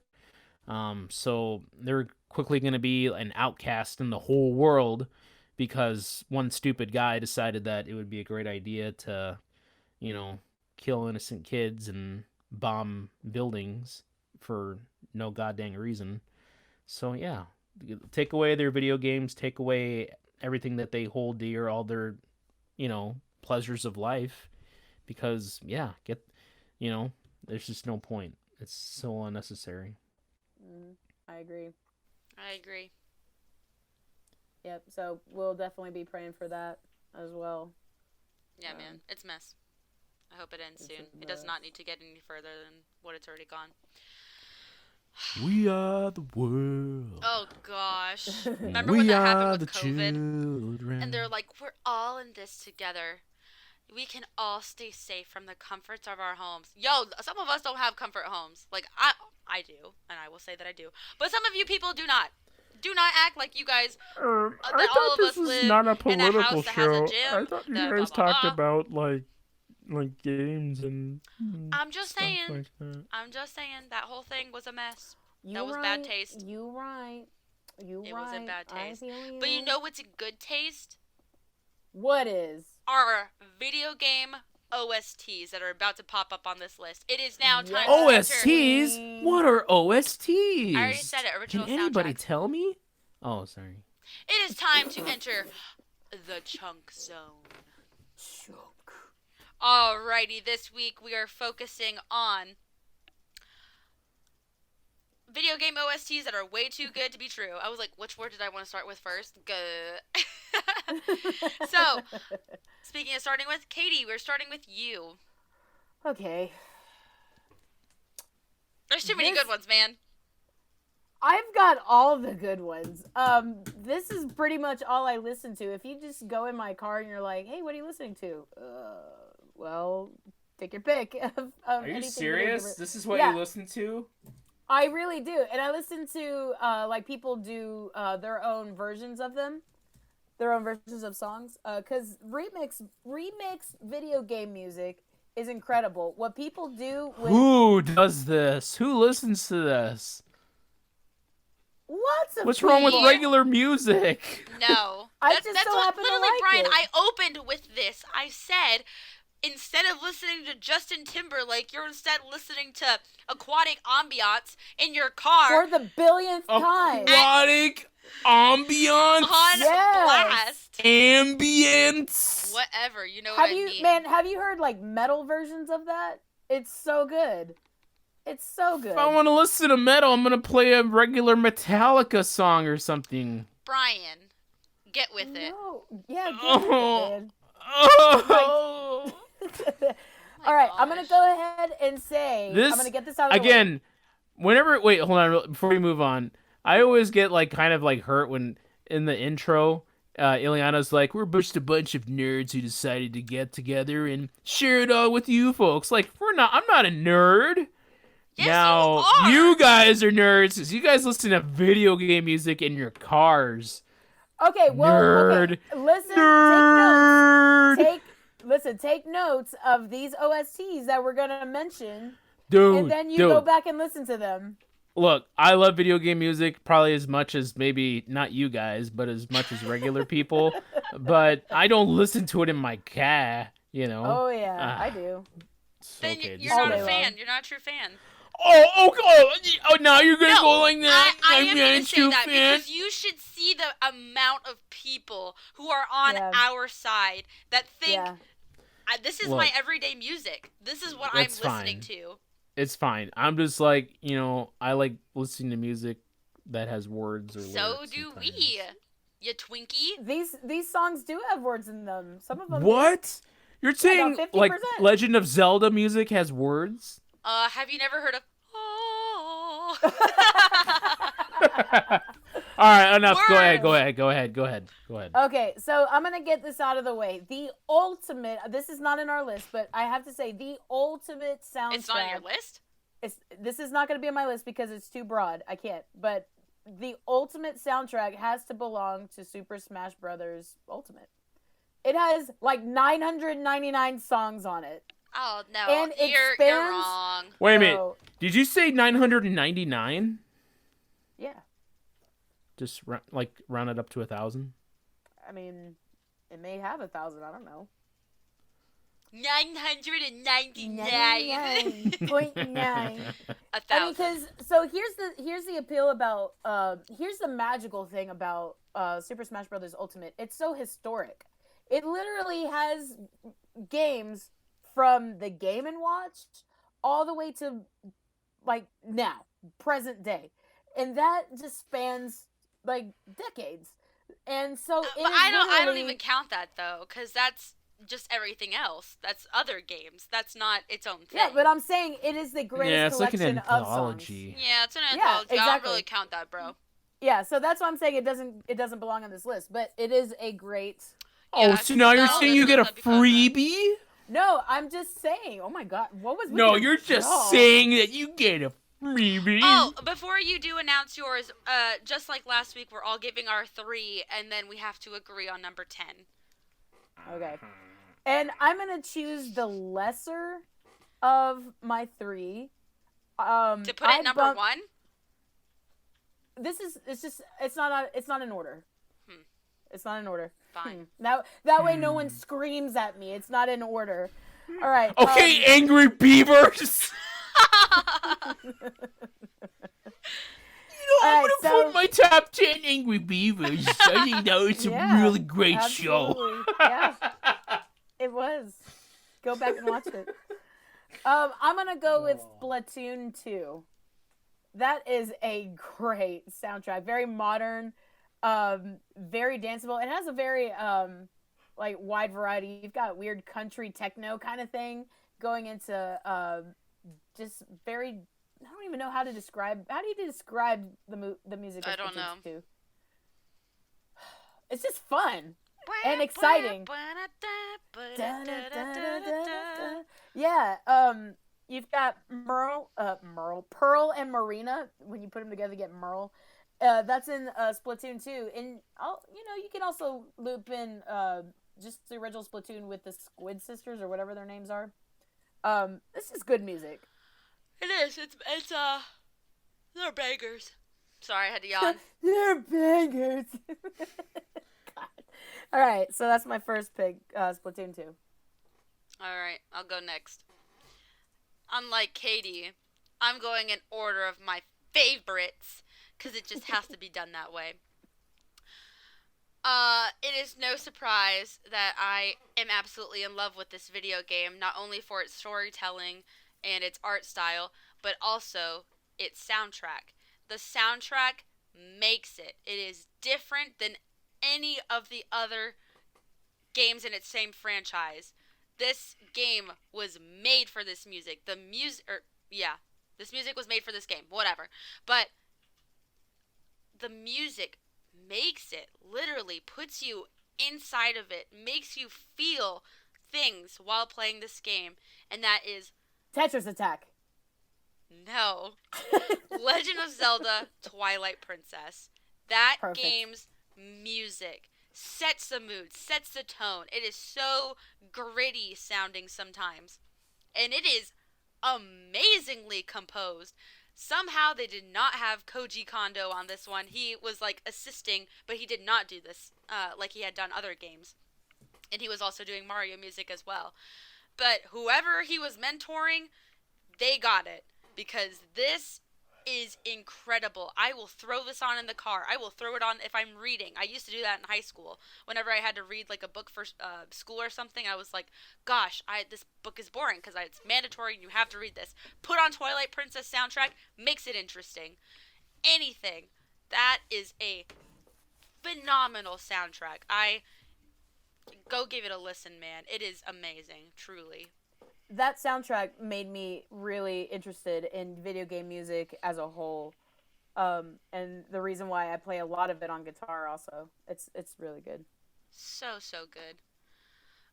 A: So they're quickly going to be an outcast in the whole world because one stupid guy decided that it would be a great idea to, kill innocent kids and bomb buildings for no goddamn reason. So, take away their video games, take away everything that they hold dear, all their, pleasures of life, because, there's just no point. It's so unnecessary.
B: I agree. Yep, so we'll definitely be praying for that as well.
C: Yeah, man, it's a mess. I hope it ends soon. It does not need to get any further than what it's already gone.
A: We are the world.
C: Oh, gosh. Remember when that happened with COVID?
A: Children.
C: And they're like, we're all in this together. We can all stay safe from the comforts of our homes. Yo, some of us don't have comfort homes. Like, I do, and I will say that I do. But some of you people do not. Do not act like you guys.
A: I thought this was not a political show. I thought you guys talked about like games and.
C: I'm just saying.
A: Like that.
C: I'm just saying that whole thing was a mess.
B: That
C: was bad taste.
B: You right.
C: It was in bad taste. But you know what's a good taste?
B: What is?
C: Our video game OSTs that are about to pop up on this list. It is now time to
A: OSTs?
C: enter.
A: What are OSTs?
C: I already said it. Original
A: Can anybody
C: soundtrack.
A: tell me? Oh, sorry.
C: It is time to enter the chunk zone. Alrighty, this week we are focusing on video game OSTs that are way too good to be true. I was like, which word did I want to start with first? Good. So, speaking of starting with, Katie, we're starting with you.
B: Okay.
C: There's too many good ones, man.
B: I've got all the good ones. This is pretty much all I listen to. If you just go in my car and you're like, hey, what are you listening to? Well, take your pick.
A: Are you serious? This is what you listen to?
B: I really do. And I listen to, like, people do their own versions of them. Their own versions of songs. Because remix video game music is incredible. What people do with...
A: Who does this? Who listens to this?
B: Lots of
A: What's wrong with
B: people.
A: regular music?
C: No.
B: I
C: That's,
B: just
C: that's
B: so
C: what
B: happen to
C: literally,
B: like
C: Brian,
B: it.
C: I opened with this. I said, instead of listening to Justin Timberlake, you're instead listening to aquatic ambiance in your car
B: For the billionth time.
A: Aquatic ambiance.
C: on
B: Yes.
C: blast.
A: Ambience.
C: Whatever, you know
B: Have
C: what I
B: you,
C: mean.
B: man? Have you heard like metal versions of that? It's so good. It's so good.
A: If I want to listen to metal, I'm gonna play a regular Metallica song or something.
C: Brian, get with it.
B: No, yeah, get
A: Oh.
B: with it, man.
A: Oh.
B: All right, I'm
C: gosh.
B: gonna go ahead and say
A: This
B: I'm gonna get this out of the way.
A: again. Whenever hold on before we move on, I always get like kind of like hurt when in the intro, Ileana's like, "We're just a bunch of nerds who decided to get together and share it all with you folks." Like, I'm not a nerd.
C: Yes,
A: Now
C: you are.
A: you guys are nerds because you guys listen to video game music in your cars.
B: Okay, well,
A: Nerd.
B: okay. Listen,
A: Nerd.
B: take notes of these OSTs that we're gonna mention,
A: Dude,
B: and then you
A: dude.
B: go back and listen to them.
A: Look, I love video game music probably as much as maybe not you guys, but as much as regular people. But I don't listen to it in my car, you know.
B: Oh yeah, I do.
C: Then
A: Okay,
C: you're
B: all
C: not
B: day
C: a
B: long.
C: fan. You're not a true fan.
A: Oh, now you're gonna
C: No,
A: go like that.
C: I
A: I'm
C: am
A: not
C: going
A: a
C: to say
A: true
C: that
A: fan.
C: because you should see the amount of people who are on
B: Yeah.
C: our side that think
B: Yeah.
C: this is
A: Look,
C: my everyday music. This is what I'm
A: that's
C: listening
A: fine.
C: to.
A: It's fine. I'm just like, I like listening to music that has words or
C: So
A: lyrics
C: do
A: sometimes.
C: we. You Twinkie.
B: These songs do have words in them. Some of them.
A: What? You're saying
B: about
A: like
B: 50%.
A: Legend of Zelda music has words?
C: Have you never heard of? Oh.
A: All right, enough.
C: Words.
A: Go ahead.
B: Okay, so I'm gonna get this out of the way. The ultimate. This is not in our list, but I have to say the ultimate soundtrack.
C: It's not on your list.
B: This is not gonna be on my list because it's too broad. I can't. But the ultimate soundtrack has to belong to Super Smash Brothers Ultimate. It has like 999 songs on it.
C: Oh no,
B: And it
C: you're
B: spans-
C: wrong.
A: Wait a minute.
B: So,
A: Did you say 999?
B: yeah,
A: Just round it up to 1,000?
B: I mean, it may have 1,000. I don't know.
C: 999.
B: 99.9. I mean,
C: 1,000.
B: so here's the appeal about here's the magical thing about Super Smash Brothers Ultimate. It's so historic. It literally has games from the Game & Watch all the way to like now, present day, and that just spans like decades. And so, it
C: But
B: is
C: I don't
B: literally-
C: even count that though, because that's just everything else. That's other games. That's not its own thing.
B: Yeah, but I'm saying it is the greatest
A: Yeah, it's like an
B: collection of songs.
A: anthology.
C: Yeah, it's an
B: Yeah,
C: anthology. I don't
B: exactly.
C: really count that, bro.
B: Yeah, so that's why I'm saying it doesn't belong on this list, but it is a great.
A: Oh,
C: Yeah,
A: so now you're
C: no,
A: saying you get a
C: that's not because of that.
A: freebie?
B: No, I'm just saying. Oh my god, what was? with
A: No,
B: your
A: you're just
B: jaw?
A: saying that you get a freebie.
C: Oh, before you do announce yours, just like last week, we're all giving our 3, and then we have to agree on number 10.
B: Okay, and I'm gonna choose the lesser of my 3.
C: To put it number 1?
B: It's not in order. It's not in order.
C: Fine.
B: That way no one screams at me. It's not in order. All right.
A: Okay, angry beavers. I'm
B: Alright,
A: gonna
B: so-
A: put my top 10 angry beavers. I think that was a
B: Yeah,
A: really great show.
B: absolutely. Yeah, it was. Go back and watch it. I'm gonna go with Splatoon 2. That is a great soundtrack. Very modern, very danceable. It has a very like wide variety. You've got weird country techno kind of thing going into just very. I don't even know how to describe. How do you describe the music? Of
C: I don't know.
B: Splatoon 2? It's just fun and exciting. Yeah, you've got Pearl and Marina. When you put them together, you get Merle. That's in Splatoon 2. And you can also loop in just the original Splatoon with the Squid Sisters or whatever their names are. This is good music.
C: It is. They're bangers. Sorry, I had to yawn.
B: They're bangers. God. All right, so that's my first pick, Splatoon 2.
C: All right, I'll go next. Unlike Katie, I'm going in order of my favorites because it just has to be done that way. It is no surprise that I am absolutely in love with this video game, not only for its storytelling and its art style, but also its soundtrack. The soundtrack makes it. It is different than any of the other games in its same franchise. This game was made for this music. This music was made for this game. Whatever. But the music makes it, literally puts you inside of it, makes you feel things while playing this game, and that is
B: Tetris Attack.
C: no. Legend of Zelda Twilight Princess. That
B: Perfect.
C: game's music sets the mood, sets the tone. It is so gritty sounding sometimes, and it is amazingly composed. Somehow they did not have Koji Kondo on this one. He was like assisting, but he did not do this like he had done other games. And he was also doing Mario music as well. But whoever he was mentoring, they got it. Because this is incredible. I will throw this on in the car. I will throw it on if I'm reading. I used to do that in high school. Whenever I had to read like a book for school or something, I was like, gosh, this book is boring because it's mandatory and you have to read this. Put on Twilight Princess soundtrack, makes it interesting. Anything. That is a phenomenal soundtrack. Go give it a listen, man. It is amazing, truly.
B: That soundtrack made me really interested in video game music as a whole, and the reason why I play a lot of it on guitar also. It's really good.
C: So good.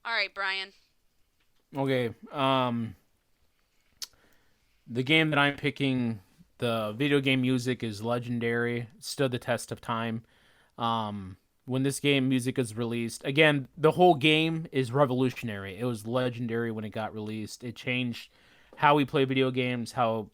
C: All right, Brian.
A: Okay. The game that I'm picking, the video game music is legendary. It stood the test of time. When this game music is released, again, the whole game is revolutionary. It was legendary when it got released. It changed how we play video games, how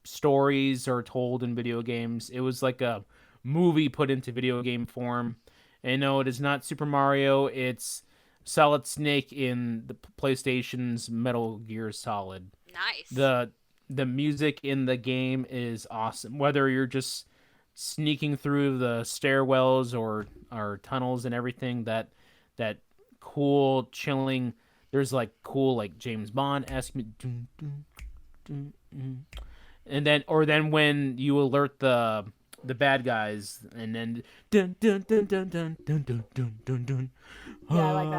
A: stories are told in video games. It was like a movie put into video game form. And no, it is not Super Mario. It's Solid Snake in the PlayStation's Metal Gear Solid.
C: Nice.
A: The music in the game is awesome. Whether you're just sneaking through the stairwells or tunnels and everything, that cool chilling, there's like cool like James Bond-esque, and then when you alert the bad guys and then dun dun dun dun dun dun dun dun dun dun.
B: Yeah, I like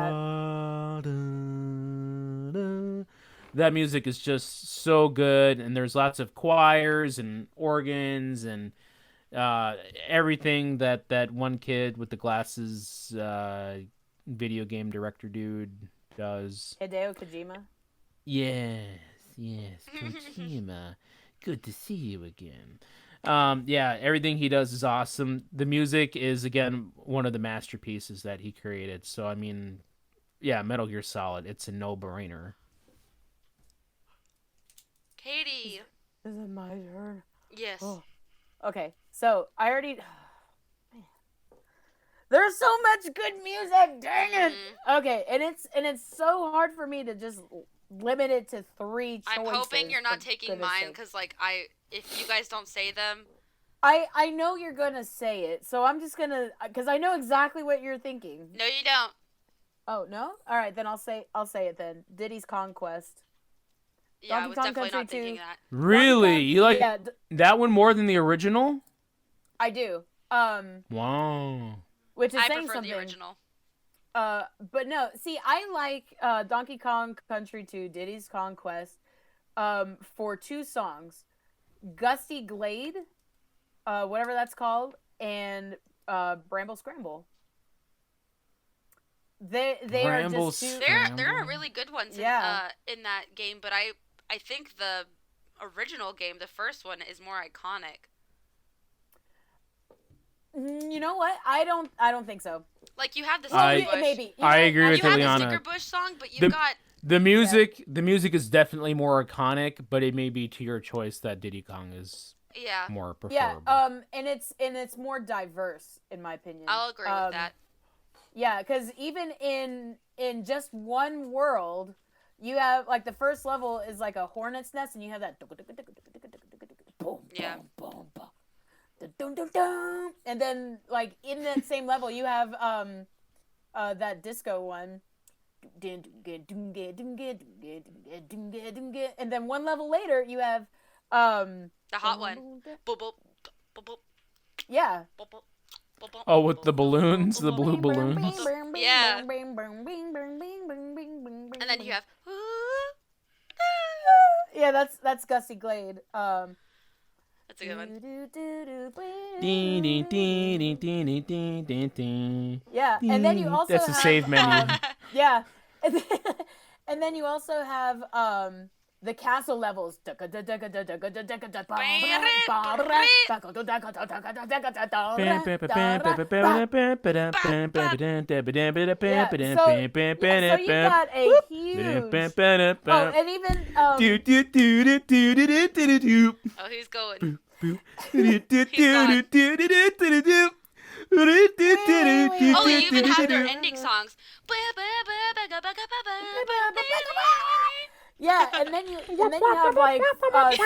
B: that.
A: That music is just so good, and there's lots of choirs and organs and everything that one kid with the glasses video game director dude does.
B: Hideo Kojima.
A: Yes, Kojima. Good to see you again. Yeah, everything he does is awesome. The music is, again, one of the masterpieces that he created. So, I mean, yeah, Metal Gear Solid, it's a no-brainer.
C: Katie.
B: Is it my turn?
C: Yes.
B: Oh. Okay, so I already. Man. There's so much good music. Dang it. Okay, and it's so hard for me to just limit it to 3 choices.
C: I'm hoping you're not
B: for
C: taking
B: goodness
C: mine
B: sake.
C: because if you guys don't say them,
B: I know you're gonna say it, so I'm just gonna, because I know exactly what you're thinking.
C: no, you don't.
B: Oh no! All right, then I'll say it then. Diddy's Conquest.
C: Yeah, I
B: Donkey
C: was
B: Kong
C: definitely not
B: Country
C: thinking
B: 2.
C: that.
A: Really? You like
B: Yeah,
A: that one more than the original?
B: I do.
A: Wow.
B: Which is
C: I
B: saying
C: prefer
B: something.
C: the original.
B: But no, see, I like Donkey Kong Country 2, Diddy's Conquest, for 2 songs, Gusty Glade, whatever that's called, and Bramble Scramble. They
A: Bramble
B: are just 2.
C: There are really good ones
B: Yeah.
C: in that game, but I think the original game, the first one, is more iconic.
B: You know what? I don't think so.
C: Like, you have the
A: I-
C: Sticker Bush.
B: Maybe.
A: I agree with
C: You have the
A: Ileana.
C: Sticker Bush song, but
A: The-
C: you've got...
A: The music is definitely more iconic, but it may be to your choice that Diddy Kong is
C: Yeah,
A: more
B: Yeah,
A: preferable.
B: and it's more diverse in my opinion.
C: I'll agree with that.
B: Yeah, because even in just one world, you have like the first level is like a hornet's nest, and you have that boom,
C: Yeah.
B: boom, boom, boom, dun, dun, dun. And then like in that same level, you have that disco one. And then one level later, you have
C: The hot one. Boop, boop, boop, boop,
B: yeah.
C: boop, boop, boop, boop,
A: Oh, with the
C: boop,
A: balloons,
C: boop,
A: the
C: boop,
A: blue
C: boop.
A: balloons.
C: Yeah. And then you have.
B: yeah, that's Gussie Glade.
C: That's a good one.
A: Ding, ding, ding, ding, ding, ding, ding, ding.
B: Yeah, and then you also
A: That's the
B: have
A: save menu.
B: yeah, and then you also have the castle levels. Yeah, so you got a huge. Oh, and even
A: Do, do, do, do, do, do, do, do, do.
C: Oh, he's going.
A: Do,
C: He's
A: do,
C: gone.
A: do, do, do, do, do, do.
C: Oh, they even have their ending songs.
B: yeah, and then you have like Swanky's.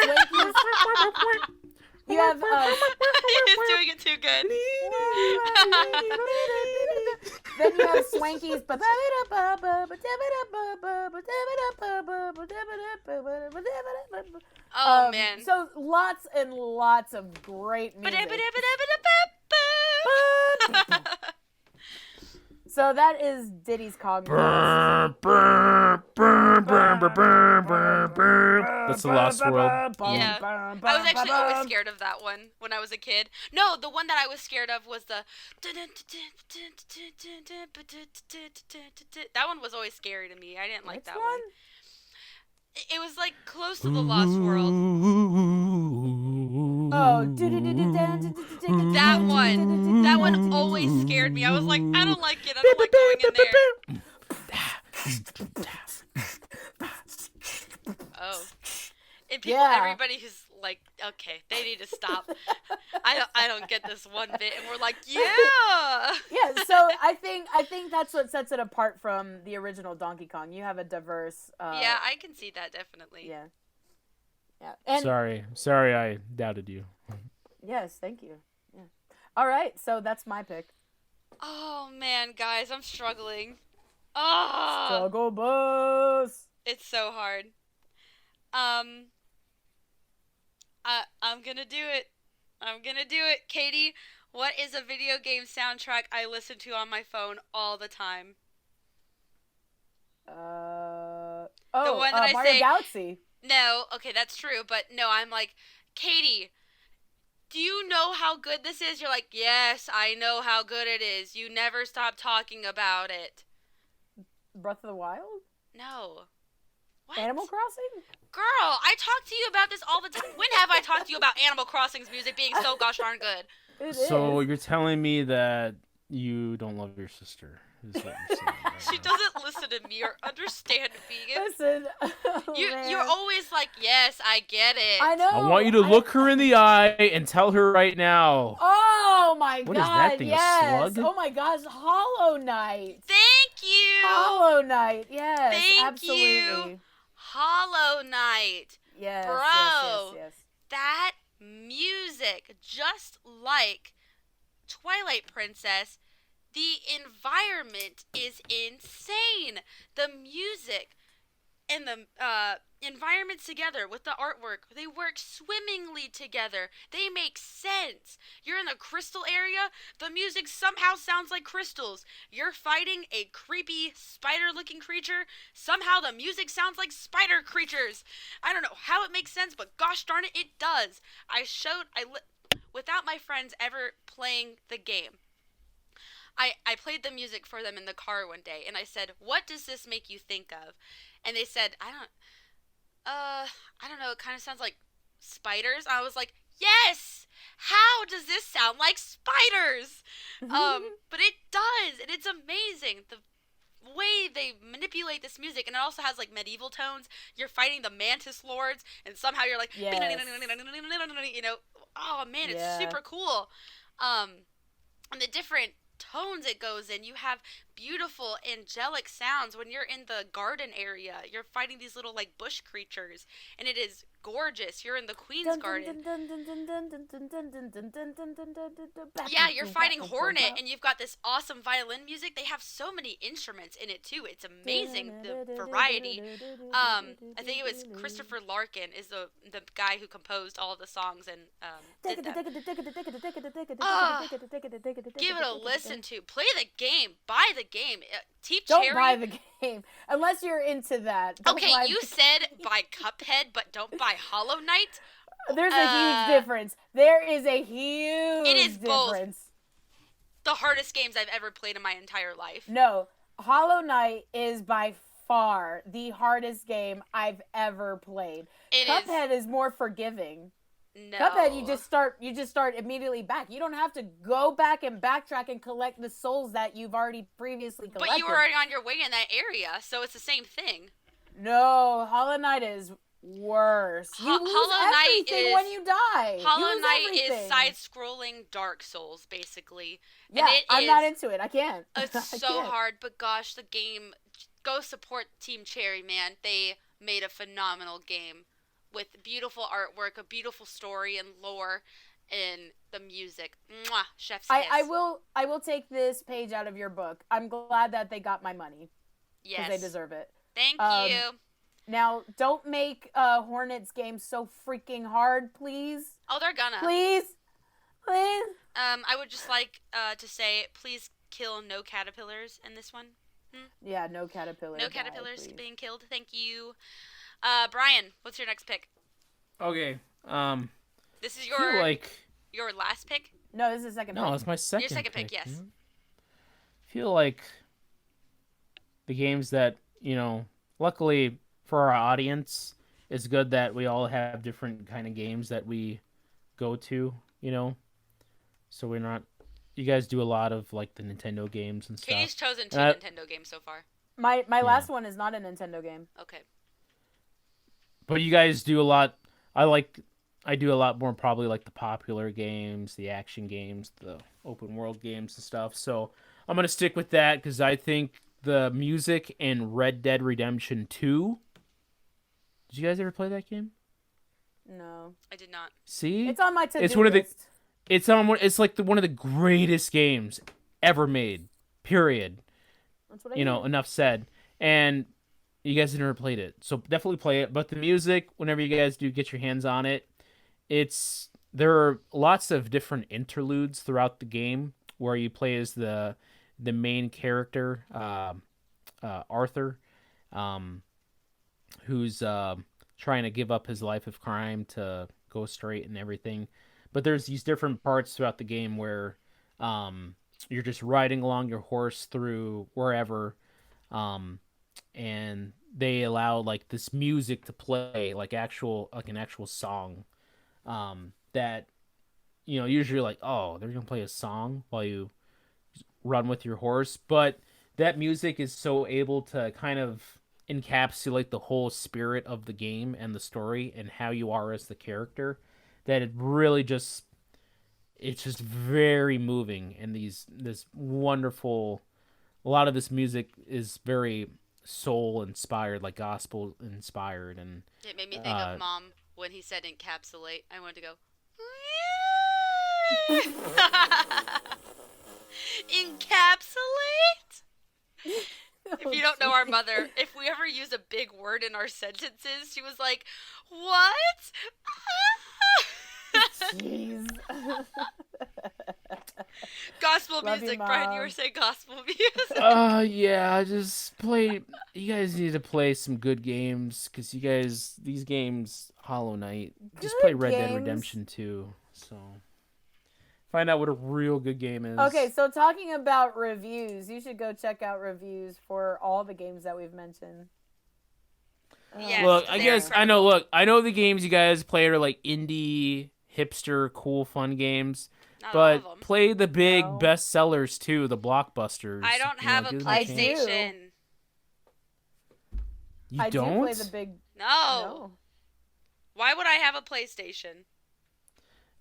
B: You have
C: He's doing it too good.
B: then you have Swanky's.
C: Oh man.
B: So lots and lots of great music. So that is Diddy's Kong.
A: That's the Lost World.
C: Yeah. I was actually always scared of that one when I was a kid. No, the one that I was scared of was the. That one was always scary to me. I didn't like that one. It was like close to the Lost World.
B: Oh,
C: that one always scared me. I was like, I don't like it. I don't like going in there. Oh, and people, everybody who's like, okay, they need to stop. I don't get this one bit, and we're like, yeah.
B: Yeah, so I think that's what sets it apart from the original Donkey Kong. You have a diverse.
C: Yeah, I can see that definitely.
B: Yeah. Yeah. And
A: Sorry, I doubted you.
B: yes, thank you. Yeah. All right, so that's my pick.
C: Oh man, guys, I'm struggling. Oh,
B: Struggle bus.
C: it's so hard. I'm gonna do it. I'm gonna do it. Katie, what is a video game soundtrack I listen to on my phone all the time?
B: The
C: one that I
B: Mario
C: say-
B: Galaxy.
C: No, okay, that's true, but no, I'm like, Katie, do you know how good this is? You're like, yes, I know how good it is. You never stop talking about it.
B: Breath of the Wild?
C: No. What?
B: Animal Crossing?
C: Girl, I talk to you about this all the time. When have I talked to you about Animal Crossing's music being so gosh darn good?
A: So you're telling me that you don't love your sister? Is what you're saying right
C: She
A: now.
C: doesn't listen to me or understand me.
B: Listen,
C: You're always like, yes, I get it.
B: I know.
A: I want you to look her in the eye and tell her right now.
B: Oh my
A: What
B: god!
A: is that thing, a
B: Yes.
A: slug?
B: Oh my gosh! Hollow Knight.
C: Thank you.
B: Hollow Knight. Yes.
C: Thank
B: absolutely.
C: you. Hollow Knight.
B: Yes.
C: Bro.
B: Yes.
C: That music, just like Twilight Princess, the environment is insane. The music and the environments together with the artwork, they work swimmingly together. They make sense. You're in the crystal area, the music somehow sounds like crystals. You're fighting a creepy spider-looking creature, somehow the music sounds like spider creatures. I don't know how it makes sense, but gosh darn it, it does. Without my friends ever playing the game, I played the music for them in the car one day, and I said, what does this make you think of? And they said, I don't know, it kind of sounds like spiders. I was like, yes! How does this sound like spiders? But it does, and it's amazing. way they manipulate this music, and it also has like medieval tones. You're fighting the mantis lords, and somehow you're like,
B: Yes.
C: you know, oh man, it's
B: Yeah.
C: super cool. And the different tones it goes in. You have beautiful angelic sounds when you're in the garden area. You're fighting these little like bush creatures, and it is gorgeous. You're in the Queen's Garden. Yeah, you're fighting Hornet, and you've got this awesome violin music. They have so many instruments in it too. It's amazing, the variety. I think it was Christopher Larkin is the guy who composed all of the songs and did them. Give it a listen to. Play the game. Buy the game. Team
B: Don't
C: Cherry.
B: buy the game unless you're into that. Don't
C: Okay,
B: buy
C: you said buy Cuphead, but don't buy Hollow Knight.
B: There's a huge difference. There is a huge
C: It is both.
B: difference.
C: The hardest games I've ever played in my entire life.
B: No, Hollow Knight is by far the hardest game I've ever played. Cuphead is more forgiving.
C: No.
B: Cuphead, you just start immediately back. You don't have to go back and backtrack and collect the souls that you've already previously collected.
C: But you were already on your way in that area, so it's the same thing.
B: No, Hollow Knight is worse. You lose
C: Hollow Knight
B: everything when you die.
C: Hollow
B: You lose
C: Knight is
B: everything.
C: side-scrolling Dark Souls, basically.
B: Yeah,
C: and
B: I'm not into it. I can't.
C: It's
B: I
C: so
B: can't.
C: hard, but gosh, the game. Go support Team Cherry, man. They made a phenomenal game with beautiful artwork, a beautiful story and lore, and the music. Mwah, chef's kiss.
B: I will take this page out of your book. I'm glad that they got my money because
C: Yes.
B: they deserve it.
C: Thank you.
B: Now, don't make Hornets games so freaking hard, please.
C: Oh, they're gonna.
B: Please. Please.
C: I would just like to say, please kill no caterpillars in this one.
B: Yeah, no caterpillar.
C: No caterpillars being killed. Thank you. Brian, what's your next pick?
A: Okay.
C: This is
A: I feel like
C: your last pick?
B: No, this is the second
A: no,
B: pick.
A: it's my second.
C: Your second pick, yes.
A: You know? I feel like the games that luckily for our audience, it's good that we all have different kind of games that we go to. So we're not. You guys do a lot of like the Nintendo games and stuff.
C: Katie's chosen two Nintendo games so far.
B: My last one is not a Nintendo game.
C: Okay.
A: But you guys do a lot. I do a lot more probably like the popular games, the action games, the open world games and stuff. So I'm gonna stick with that because I think the music in Red Dead Redemption 2. Did you guys ever play that game?
B: No.
C: I did not.
A: See,
B: It's on my to-do
A: It's one of the-
B: list.
A: it's like one of the greatest games ever made. Period.
B: That's what I hear.
A: Enough said. And you guys never played it, so definitely play it. But the music, whenever you guys do get your hands on it, there are lots of different interludes throughout the game where you play as the main character, Arthur, who's trying to give up his life of crime to go straight and everything. But there's these different parts throughout the game where you're just riding along your horse through wherever, and they allow like this music to play like an actual song, that usually like, oh, they're gonna play a song while you run with your horse, but that music is so able to kind of encapsulate the whole spirit of the game and the story and how you are as the character, that it really it's just very moving. And this wonderful, a lot of this music is very soul inspired, like gospel inspired, and
C: It made me think of Mom when he said encapsulate. I wanted to go. Encapsulate? If you don't know our mother, if we ever use a big word in our sentences, she was like, "What?"
B: Jeez.
C: Gospel
B: Love you,
C: music, Brian. You
B: Mom.
C: were saying gospel music.
A: yeah, just play. You guys need to play some good games because these games, Hollow Knight, just
B: Good
A: play Red Dead
B: games.
A: Redemption 2. So find out what a real good game is.
B: Okay, so talking about reviews, you should go check out reviews for all the games that we've mentioned.
C: Yes,
A: Look, I
C: they're
A: guess I know. Look, I know the games you guys play are like indie, hipster, cool, fun games.
C: Not all of
A: But
C: them.
A: play the big
B: No.
A: bestsellers too, the blockbusters.
C: I don't have a
A: give them chance.
B: do.
C: PlayStation.
A: You
B: I
A: don't?
B: do play the big.
C: No. Why would I have a PlayStation?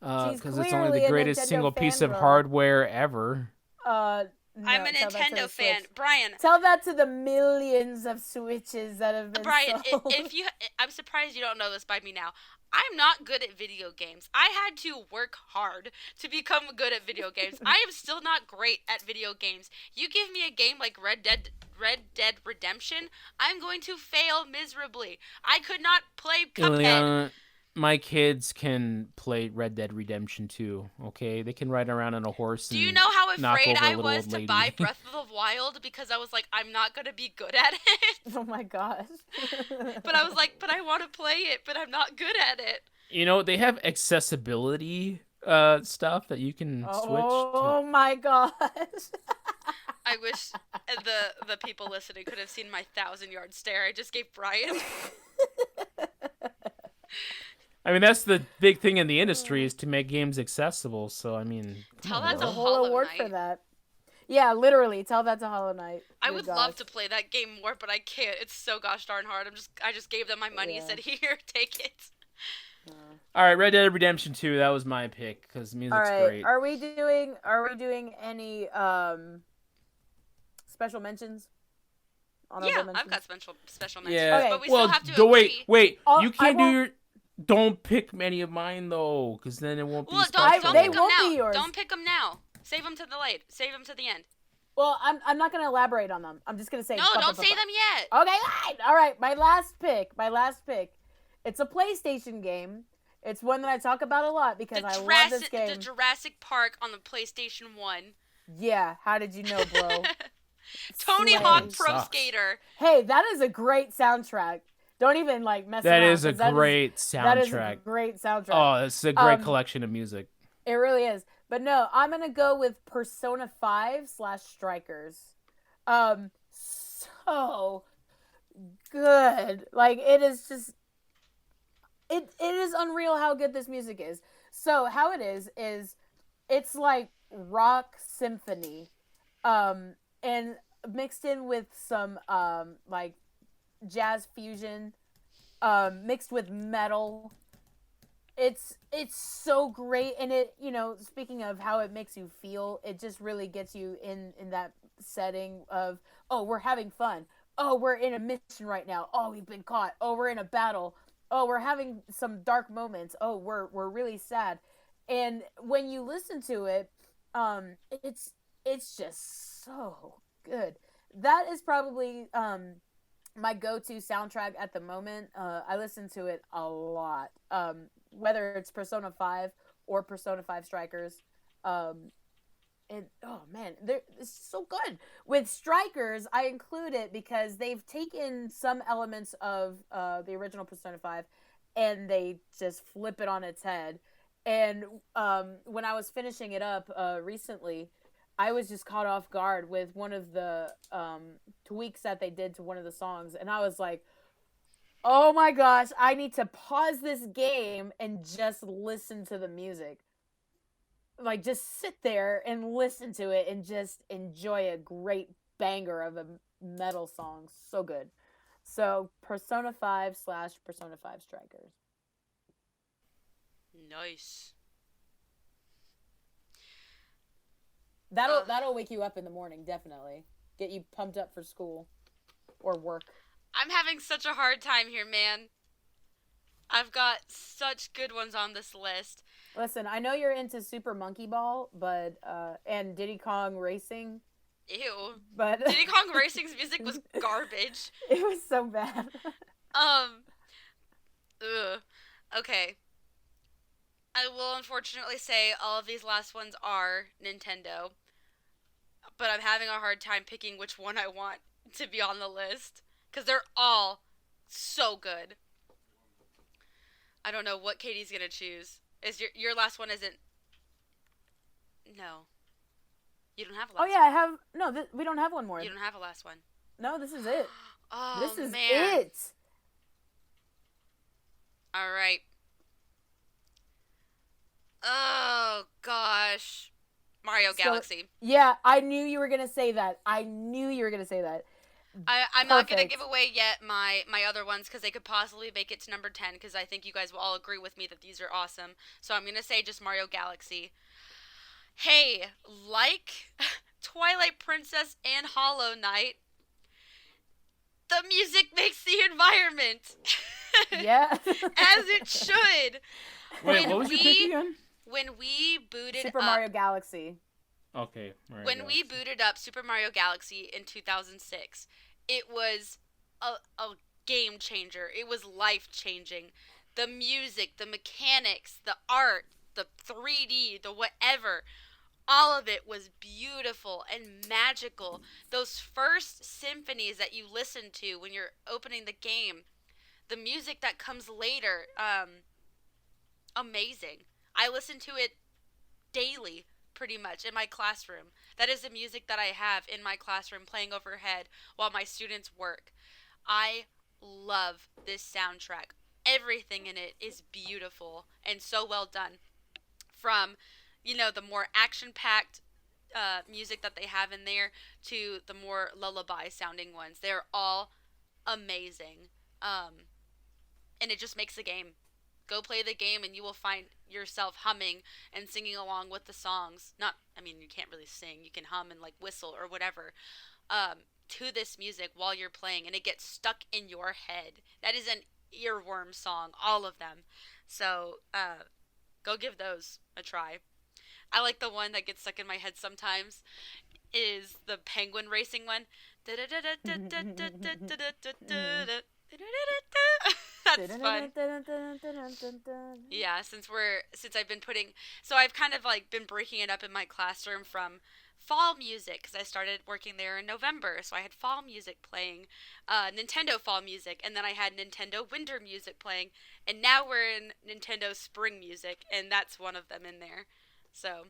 B: She's
A: Because it's only the
B: clearly a
A: greatest
B: Nintendo
A: single piece of
B: fangirl.
A: hardware ever.
B: No,
C: I'm a
B: tell that to
C: Nintendo
B: the
C: fan.
B: Switch.
C: Brian,
B: Tell that to the millions of Switches that have been
C: Brian,
B: sold.
C: I'm surprised you don't know this by me now. I'm not good at video games. I had to work hard to become good at video games. I am still not great at video games. You give me a game like Red Dead Redemption, I'm going to fail miserably. I could not play Cuphead.
A: Ileana, my kids can play Red Dead Redemption 2, okay? They can ride around on a horse
C: Do
A: and
C: you know how
A: knock
C: afraid
A: over a
C: I
A: little
C: was
A: old
C: to
A: lady.
C: buy Breath of the Wild because I was like, I'm not going to be good at it?
B: Oh my gosh.
C: But I was like, but I want to play it, but I'm not good at it.
A: You know, they have accessibility stuff that you can switch
B: Oh
A: to.
B: my gosh.
C: I wish the people listening could have seen my 1,000-yard stare I just gave Brian.
A: I mean, that's the big thing in the industry is to make games accessible. So, I mean,
C: Tell
A: come
C: that
A: on,
C: to
B: There's a
A: bro.
B: whole
C: Hollow
B: award
C: Knight.
B: for that. Yeah, literally. Tell that to Hollow Knight.
C: I
B: Good
C: would
B: gosh.
C: love to play that game more, but I can't. It's so gosh darn hard. I just gave them my money and
B: Yeah.
C: said, "Here, take it."
A: All right, Red Dead Redemption 2, that was my pick because music's
B: All right.
A: great.
B: Are we doing any special mentions? Honorable
C: Yeah,
B: mentions?
C: I've got special mentions,
A: Yeah.
B: Okay.
C: but we
A: well,
C: still have to
A: wait,
C: agree.
A: wait.
B: Oh,
A: You
B: I
A: can't do
B: won't-
A: your. Don't pick any of mine though, because then it won't
C: Well,
A: be
C: don't
A: special.
B: They
C: pick them
B: won't
C: now.
B: be yours.
C: Don't pick them now. Save them to the late. Save them to the end.
B: Well, I'm not going to elaborate on them. I'm just going to say.
C: No, don't say them yet.
B: Okay, fine. All right, my last pick. It's a PlayStation game. It's one that I talk about a lot because I love this game.
C: The Jurassic Park on the PlayStation 1.
B: Yeah, how did you know, bro?
C: Tony
B: Slay.
C: Hawk Pro
A: Sucks.
C: Skater.
B: Hey, that is a great soundtrack. Don't even mess
A: That
B: around.
A: is a
B: 'cause
A: great
B: That is a
A: soundtrack.
B: great soundtrack.
A: Oh, it's a great
B: Um,
A: collection of music.
B: It really is. But no, I'm gonna go with Persona 5/Strikers. So good. It is just it is unreal how good this music is. So how it is it's like rock symphony. And mixed in with some jazz fusion, mixed with metal. It's so great, and it, speaking of how it makes you feel, it just really gets you in that setting of, oh, we're having fun. Oh, we're in a mission right now. Oh, we've been caught. Oh, we're in a battle. Oh, we're having some dark moments. Oh, we're really sad. And when you listen to it, it's just so good. That is probably my go-to soundtrack at the moment. I listen to it a lot. Whether it's Persona 5 or Persona 5 Strikers. And oh man, it's so good. With Strikers, I include it because they've taken some elements of the original Persona 5 and they just flip it on its head. And when I was finishing it up recently, I was just caught off guard with one of the tweaks that they did to one of the songs. And I was like, oh my gosh, I need to pause this game and just listen to the music. Just sit there and listen to it and just enjoy a great banger of a metal song. So good. So, Persona 5/Persona 5 Strikers.
C: Nice.
B: That'll wake you up in the morning, definitely. Get you pumped up for school or work.
C: I'm having such a hard time here, man. I've got such good ones on this list.
B: Listen, I know you're into Super Monkey Ball, but and Diddy Kong Racing,
C: Ew.
B: but
C: Diddy Kong Racing's music was garbage.
B: it was so bad.
C: Ugh. Okay. I will unfortunately say all of these last ones are Nintendo. But I'm having a hard time picking which one I want to be on the list. Because they're all so good. I don't know what Katie's going to choose. Is your last one isn't... No. You don't have a last
B: Oh yeah, I have we don't have one more.
C: one. You don't have a last one.
B: No, this is it.
C: Oh,
B: This is
C: man.
B: it.
C: All right. Oh, gosh. Mario
B: So-
C: Galaxy.
B: Yeah, I knew you were gonna say that.
C: I'm not gonna
B: Perfect.
C: give away yet my other ones because they could possibly make it to number 10 because I think you guys will all agree with me that these are awesome. So I'm gonna say just Mario Galaxy. Hey, like Twilight Princess and Hollow Knight, the music makes the environment.
B: Yeah.
C: As it should.
A: Wait,
C: When
A: what was your
C: we-
A: pick again?
C: When we booted
B: Super
C: up
B: Mario Galaxy.
A: Okay. Mario
C: when we
A: Galaxy.
C: booted up Super Mario Galaxy in 2006, it was a game changer. It was life changing. The music, the mechanics, the art, the 3D, the whatever, all of it was beautiful and magical. Those first symphonies that you listen to when you're opening the game, the music that comes later, amazing. I listen to it daily, pretty much, in my classroom. That is the music that I have in my classroom playing overhead while my students work. I love this soundtrack. Everything in it is beautiful and so well done. From, the more action-packed music that they have in there to the more lullaby sounding ones. They're all amazing. And it just makes the game. Go play the game and you will find yourself humming and singing along with the songs. You can't really sing. You can hum and whistle or whatever to this music while you're playing, and it gets stuck in your head. That is an earworm song, all of them. So go give those a try. I like the one that gets stuck in my head sometimes is the penguin racing one. That's fun. Yeah, since I've been I've kind of been breaking it up in my classroom from fall music because I started working there in November, so I had fall music playing, Nintendo fall music, and then I had Nintendo winter music playing, and now we're in Nintendo spring music, and that's one of them in there. So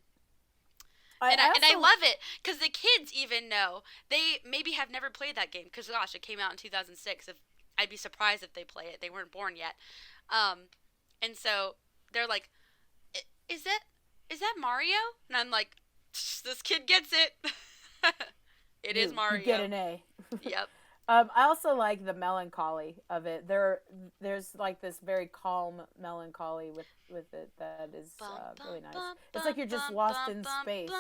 C: I love it because the kids even know. They maybe have never played that game because gosh, it came out in 2006. I'd be surprised if they play it. They weren't born yet. And so they're like, is that Mario? And I'm like, this kid gets it. It is Mario.
B: You get an A.
C: Yep.
B: I also like the melancholy of it. There's this very calm melancholy with it that is really nice. It's like you're just lost in space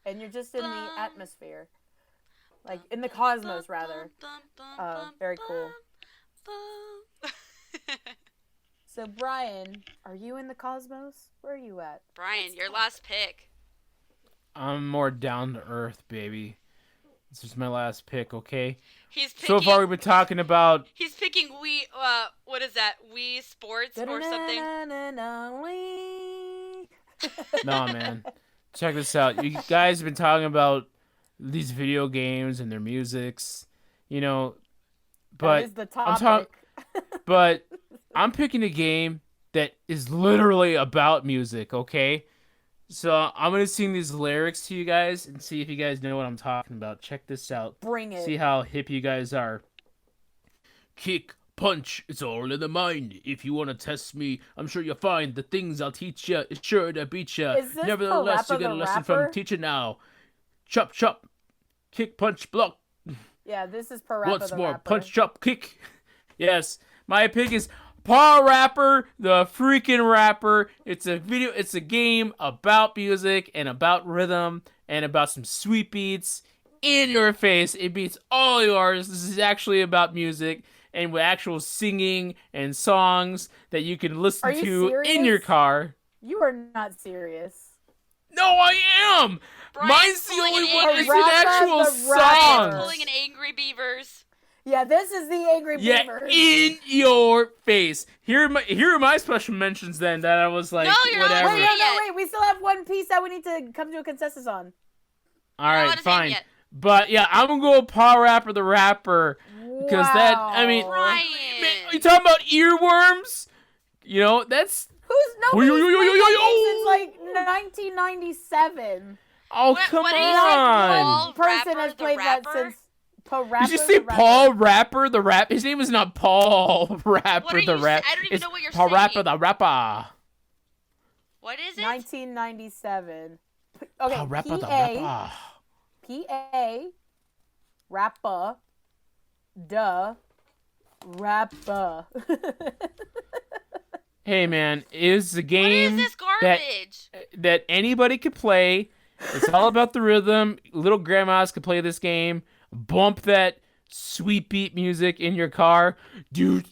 B: and you're just in the atmosphere, in the cosmos rather. Very cool. So Brian, are you in the cosmos? Where are you at?
C: Brian, your last pick.
A: I'm more down to earth, baby. This is my last pick, okay?
C: He's picking,
A: so far we've been talking about...
C: He's picking Wii, what is that? Wii Sports or something?
A: No, man. Check this out. You guys have been talking about these video games and their musics, but
B: that is the topic.
A: But I'm picking a game that is literally about music, okay? So I'm going to sing these lyrics to you guys and see if you guys know what I'm talking about. Check this out.
B: Bring it.
A: See how hip you guys are. Kick, punch, it's all in the mind. If you want to test me, I'm sure you'll find the things I'll teach you is sure to beat you.
B: Is this
A: Nevertheless, you
B: Parappa
A: get a
B: the
A: lesson
B: Rapper?
A: from teacher now. Chop, chop. Kick, punch, block.
B: Yeah, this is Parappa
A: Once
B: the
A: more,
B: Rapper.
A: punch, chop, kick. Yes, my pick is Paw Rapper, the freaking rapper. It's a game about music and about rhythm and about some sweet beats in your face. It beats all yours. This is actually about music and with actual singing and songs that you can listen to in your car.
B: You are not serious.
A: No, I am.
C: Brian's
A: Mine's the
C: pulling
A: only
C: an
A: one that's
C: angry-
A: an actual
B: Brian's
C: Brian's
A: song.
C: pulling an Angry Beavers.
B: Yeah, this is the Angry
A: Yeah,
B: Beavers.
A: in your face. Here are my special mentions then that I was like,
C: No, you're not
A: whatever.
C: saying it.
B: Wait. We still have one piece that we need to come to a consensus on.
A: All
C: You're not
A: right,
C: allowed to say it
A: fine.
C: yet.
A: But yeah, I'm gonna go with Paw Rapper the rapper because
C: Brian.
A: you talking about earworms? That's
B: Nobody's
A: Yo, yo, yo,
B: played
A: yo, yo,
B: that
A: yo.
B: game since 1997.
A: oh
C: What-
A: come
C: what is
A: on.
C: Paul
B: Person
C: Rapper
B: has
C: the
B: played that
C: Rapper?
B: since Parappa
A: Did you
B: the
A: say
B: Rapper.
A: Paul Rapper the rap? His name is not Paul Rapper
C: What are
A: the
C: you
A: rap.
C: sa- I don't even
A: It's
C: know what you're
A: Paul Rapper
C: saying.
A: the rapper.
C: What is it?
B: 1997. Okay,
A: Paul Rapper the
B: PA,
A: rapper.
B: PA, Rappa, Duh. Rappa.
A: Hey man, it's a
C: What
A: game
C: is this garbage?
A: that anybody could play. It's all about the rhythm. Little grandmas could play this game. Bump that sweet beat music in your car. Dude.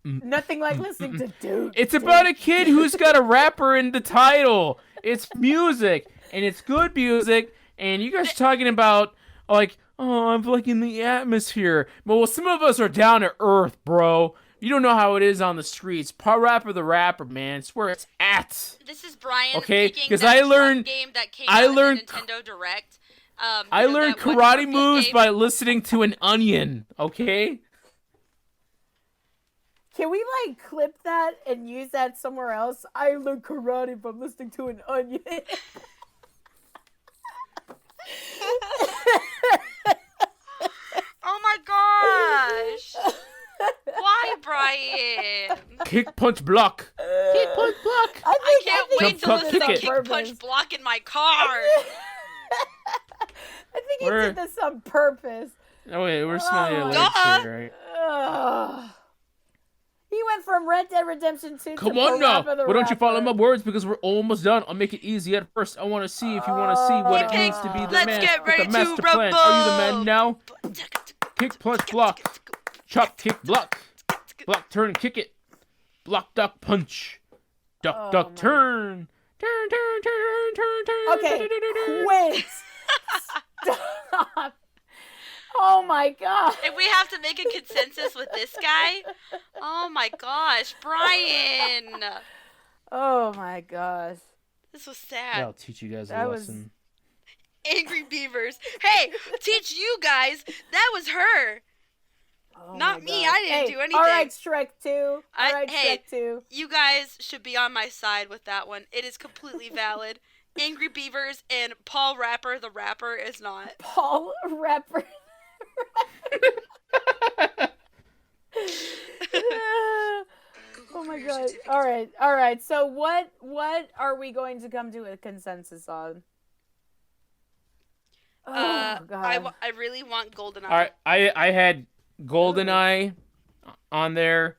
B: Nothing like listening to dude.
A: It's about a kid who's got a rapper in the title. It's music, and it's good music. And you guys are talking about, like, oh, I'm liking the atmosphere. Well, some of us are down to earth, bro. You don't know how it is on the streets. Rapper the rapper, man. It's where it's at.
C: This is Brian
A: Okay,
C: picking
A: 'cause
C: that
A: I
C: drum
A: learned-
C: game that came
A: I
C: out
A: learned-
C: in the Nintendo Direct.
A: I learned
C: that one
A: karate
C: arcade
A: moves
C: game.
A: by listening to an onion, okay?
B: Can we like clip that and use that somewhere else? I learned karate from listening to an onion.
C: Oh my gosh! Why, Brian?
A: Kick, punch, block. Kick, punch, block.
C: I can't wait
A: Jump,
C: to
A: cut,
C: listen to
A: kick it.
C: Kick Punch Block in my car.
B: I think he
A: We're-
B: did this on purpose.
A: Oh, wait, we're smelling
B: Oh,
A: it
C: duh.
A: here, right?
B: Ugh. He went from Red Dead Redemption 2
A: Come
B: to
A: on now.
B: Parappa the
A: Why don't you follow
B: Rapper.
A: my words? Because we're almost done. I'll make it easy at first. I want to see if you want to see what it
B: Hey,
A: means to be the
C: let's
A: man
C: get
A: with
C: ready
A: the
C: to
A: master plan. Are you the man now? Kick, punch, block. Chop, kick, block. Block, turn, kick it. Block, duck, punch. Duck,
B: Oh,
A: duck,
B: my-
A: turn. Turn, turn, turn, turn, turn.
B: Okay, quit. Stop. Oh my god.
C: If we have to make a consensus with this guy, oh my gosh, Brian,
B: Oh my gosh.
C: this was sad.
A: That'll teach you guys a
B: That was-
A: lesson.
C: Angry Beavers. Hey, teach you guys. That was her.
B: Oh
C: Not
B: my
C: me,
B: gosh.
C: I didn't
B: Hey,
C: do anything.
B: All right, Shrek 2.
C: I-
B: All right,
C: hey.
B: Shrek 2.
C: You guys should be on my side with that one. It is completely valid. Angry Beavers and Paul Rapper the rapper is not.
B: Paul Rapper. Oh my god. All right. So what are we going to come to a consensus on? Oh god.
C: I really want GoldenEye.
A: All right, I had GoldenEye on there.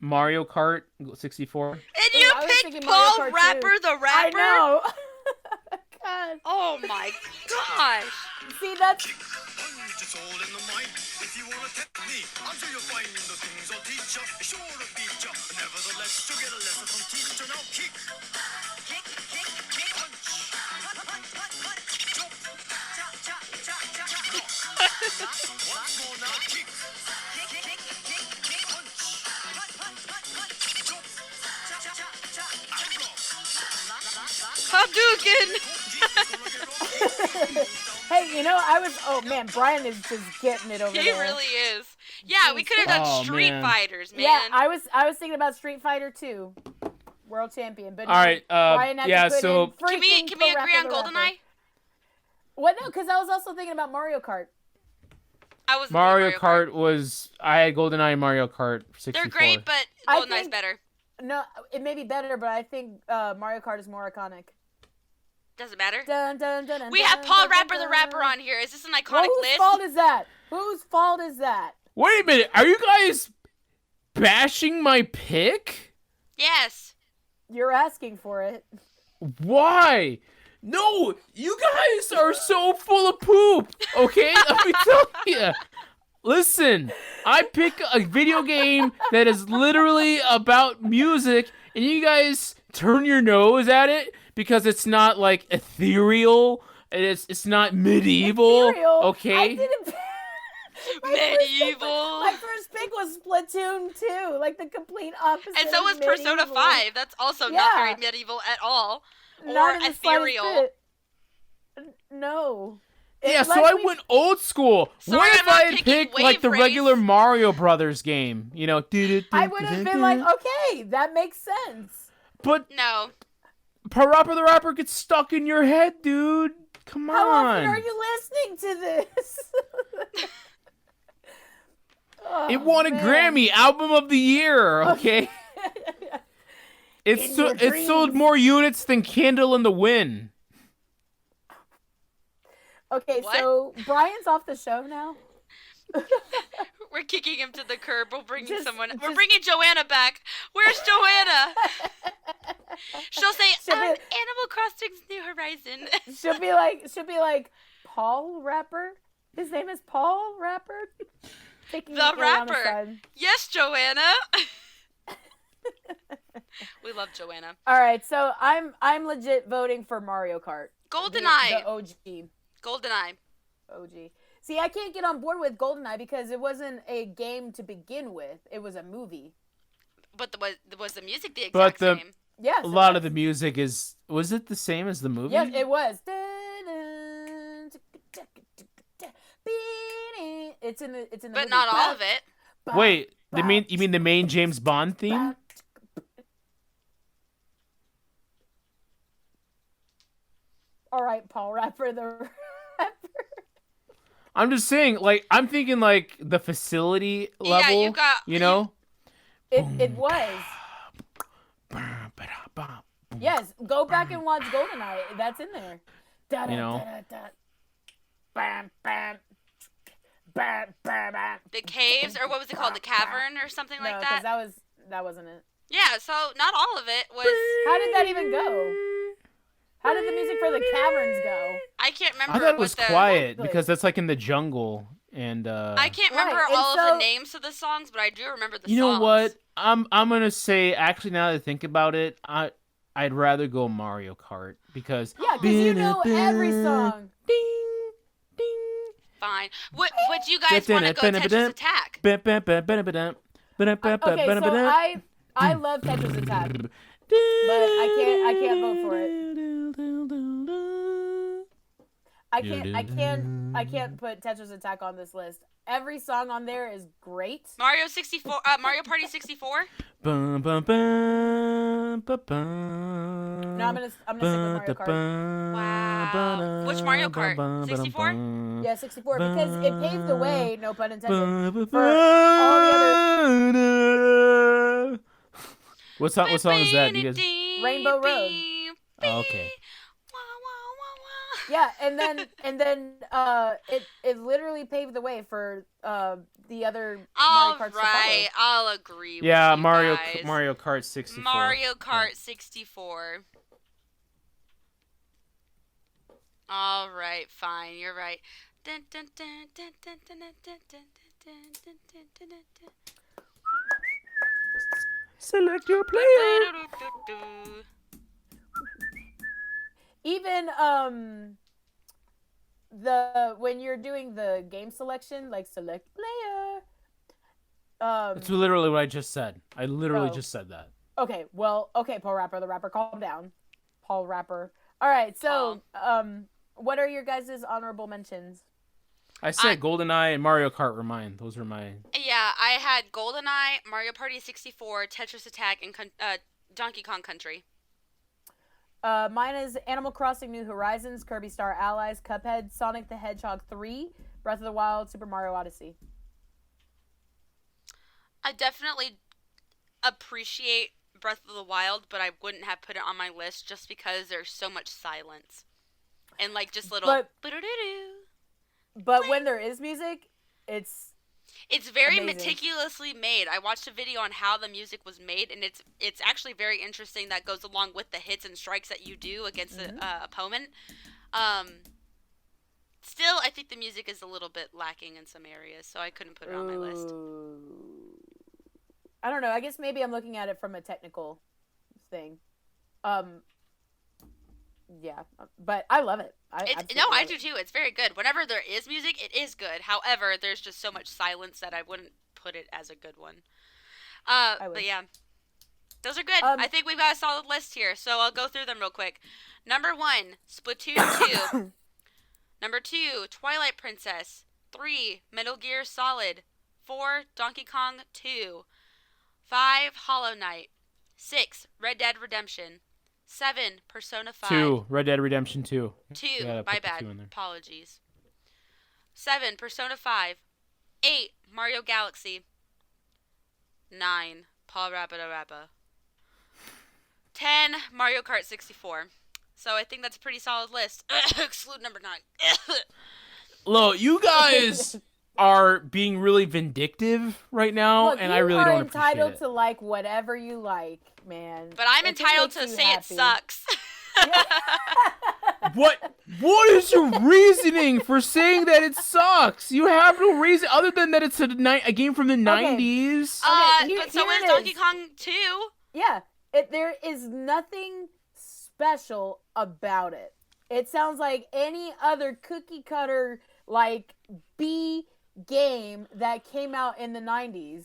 A: Mario Kart 64.
C: And
B: Ooh,
C: you
B: I was
C: picked
B: thinking Mario
C: Paul
B: Kart
C: Rapper the
B: I
C: rapper?
B: know. God.
C: Oh my gosh.
B: See, that's
D: Punch, it's all in the mind. If you wanna test me, I'm sure you'll find the things I'll teach ya. Sure to beat ya. Nevertheless, you'll get a lesson from teacher. Now kick. Kick, kick, kick. Punch. Punch, punch, punch. Jump. Cha, cha, cha, cha, cha. Block. Once more now. Kick. Kick, kick, kick, kick, kick. Punch. Punch, punch, punch, punch. Jump. Cha, cha, cha, cha. And block.
C: Hadouken!
B: hey, you know, oh man, Brian is just getting it over
C: He
B: there.
C: really is. Yeah, we could have done
A: Oh,
C: Street
A: man.
C: Fighters, man.
B: Yeah, I was thinking about Street Fighter 2, World Champion, but
A: All right,
B: Brian had
A: yeah,
B: to put
A: so-
B: in
C: Can we
B: freaking
C: agree on
B: Parappa the Rapper.
C: GoldenEye?
B: What? No, because I was also thinking about Mario Kart.
C: I was
A: Mario Kart was... I had GoldenEye and Mario Kart 64.
C: They're great, but
B: I
C: GoldenEye's
B: think-
C: better.
B: No, it may be better, but I think Mario Kart is more iconic.
C: Doesn't matter.
B: Dun, dun, dun, dun,
C: We have
B: dun,
C: Paul
B: dun,
C: Rapper
B: dun,
C: the
B: dun.
C: rapper on here. Is this an
B: Well,
C: iconic
B: whose
C: list?
B: fault is that? Whose fault is that?
A: Wait a minute, are you guys bashing my pick?
C: Yes.
B: You're asking for it.
A: Why? No, you guys are so full of poop, okay? Let me tell you. Listen, I pick a video game that is literally about music, and you guys turn your nose at it because it's not, like, ethereal, and it's not medieval,
B: Ethereal? I
A: okay?
B: didn't.
C: Medieval.
B: My first pick was Splatoon 2, like the complete opposite.
C: And so
B: of
C: was Persona
B: medieval.
C: 5. That's also not
B: Yeah.
C: very medieval at all. Or
B: Not in the slightest
C: ethereal.
B: bit. No.
A: Yeah,
B: It
A: so
B: lets
A: I
B: me-
A: went old school.
C: Sorry,
A: What if
C: I'm not
A: I had
C: picking
A: picked, like, the
C: Wave
A: regular
C: Race.
A: Mario Brothers game? You know,
B: I would have been like, okay, that makes sense.
A: But
C: No.
A: Parappa the Rapper gets stuck in your head, dude. Come
B: How often are
A: on.
B: you listening to this? Oh,
A: It won a
B: man.
A: Grammy Album of the Year, okay?
B: In your
A: It sold
B: dreams.
A: more units than Candle in the Wind.
B: Okay,
C: What?
B: so Brian's off the show now.
C: We're kicking him to the curb. We're bringing We're
B: just-
C: bringing Joanna back. Where's Joanna? She'll say,
B: She'll be-
C: Animal Crossing's New Horizon.
B: she'll be like, Paul Rapper. His name is Paul Rapper. Taking
C: The rapper. Yes, Joanna. We love Joanna.
B: All right, so I'm legit voting for Mario Kart.
C: GoldenEye.
B: The OG.
C: GoldenEye.
B: OG. See, I can't get on board with GoldenEye because it wasn't a game to begin with. It was a movie.
C: But was the music the
A: But
C: exact
A: the-
C: same?
B: Yes.
A: A lot of the music was it the same as the movie?
B: Yes, it was. It's in the
C: But
B: movie.
C: not all of it.
A: Wait, you mean the main James Bond theme?
B: All right, Paul Rapper, the rapper.
A: I'm just saying, like, I'm thinking like the facility level.
C: you got-
A: you know.
B: It was. Yes, go back and watch GoldenEye. That's in there.
A: You know.
B: Bam, bam. Bam, bam, bam.
C: The caves, or what was it called? The cavern, or something
B: No,
C: like
B: because
C: that.
B: that wasn't it.
C: Yeah. So not all of it was.
B: How did that even go? How did the music for the caverns go?
C: I can't remember.
A: I thought it was
C: what the,
A: quiet
B: Exactly.
A: because that's like in the jungle and.
C: I can't remember
B: Right, and
C: all of
B: so-
C: the names of the songs, but I do remember the songs.
A: You know what? I'm gonna say actually now that I think about it, I'd rather go Mario Kart because
B: Yeah, because you know every song.
A: Ding, ding.
C: Fine. Would you guys want to go Tetris Attack?
B: Okay, so I love Tetris Attack, but I can't vote for it. I can't put Tetris Attack on this list. Every song on there is great.
C: Mario 64. Mario Party 64.
A: Bum, bum, bum, ba, bum.
B: No, I'm gonna stick with Mario Kart.
C: Wow. Which Mario Kart? 64?
B: Yeah, 64 because it paved the way. No pun intended. For all the
A: other. What song is that? You guys?
B: Rainbow Road.
A: Oh, okay.
B: Yeah, and then it literally paved the way for the other
C: All
B: Mario Karts
C: right, I'll agree.
A: Yeah,
C: with you guys.
A: Mario Kart 64.
C: Mario Kart 64. All right, fine. You're right. Dun, dun, dun, dun, dun, dun, dun, dun, dun, dun, dun, dun, dun, dun, dun.
A: Select your player.
B: Even when you're doing the game selection, like select player.
A: That's literally what I just said. I literally
B: Oh.
A: just said that.
B: Okay, well, okay, Paul Rapper, the rapper, calm down. Paul Rapper. All right, so what are your guys' honorable mentions?
A: I said GoldenEye and Mario Kart were mine. Those were mine.
C: Yeah, I had GoldenEye, Mario Party 64, Tetris Attack, and Donkey Kong Country.
B: Mine is Animal Crossing New Horizons, Kirby Star Allies, Cuphead, Sonic the Hedgehog 3, Breath of the Wild, Super Mario Odyssey.
C: I definitely appreciate Breath of the Wild, but I wouldn't have put it on my list just because there's so much silence. And like just little
B: But when there is music, it's
C: very
B: amazing.
C: meticulously made. I watched a video on how the music was made, and it's actually very interesting. That goes along with the hits and strikes that you do against the opponent. Still, I think the music is a little bit lacking in some areas, so I couldn't put it on my list.
B: I don't know. I guess maybe I'm looking at it from a technical thing. Yeah, but I love it.
C: I do too. It's very good. Whenever there is music, it is good. However, there's just so much silence that I wouldn't put it as a good one. But yeah, those are good. I think we've got a solid list here, so I'll go through them real quick. Number 1, Splatoon 2. Number 2, Twilight Princess. 3, Metal Gear Solid. 4, Donkey Kong 2. 5, Hollow Knight. 6, Red Dead Redemption. 7, Persona 5.
A: 2, Red Dead Redemption 2.
C: 2,
A: Yeah,
C: my
A: put the
C: bad.
A: 2 in there.
C: Apologies. 7, Persona 5. 8, Mario Galaxy. 9, Paul Rappa. 10, Mario Kart 64. So I think that's a pretty solid list. Exclude number 9.
A: Look, you guys are being really vindictive right now,
B: Look,
A: and
B: you
A: I really
B: are
A: don't appreciate
B: entitled
A: it.
B: to like whatever you like, man.
C: But I'm
B: If it
C: entitled
B: makes
C: to
B: you
C: say
B: happy.
C: it sucks.
A: What is your reasoning for saying that it sucks? You have no reason other than that it's a game from the 90s.
C: But so
B: here
C: is
B: it
C: Donkey
B: is.
C: Kong 2.
B: Yeah, there is nothing special about it. It sounds like any other cookie cutter like B game that came out in the 90s.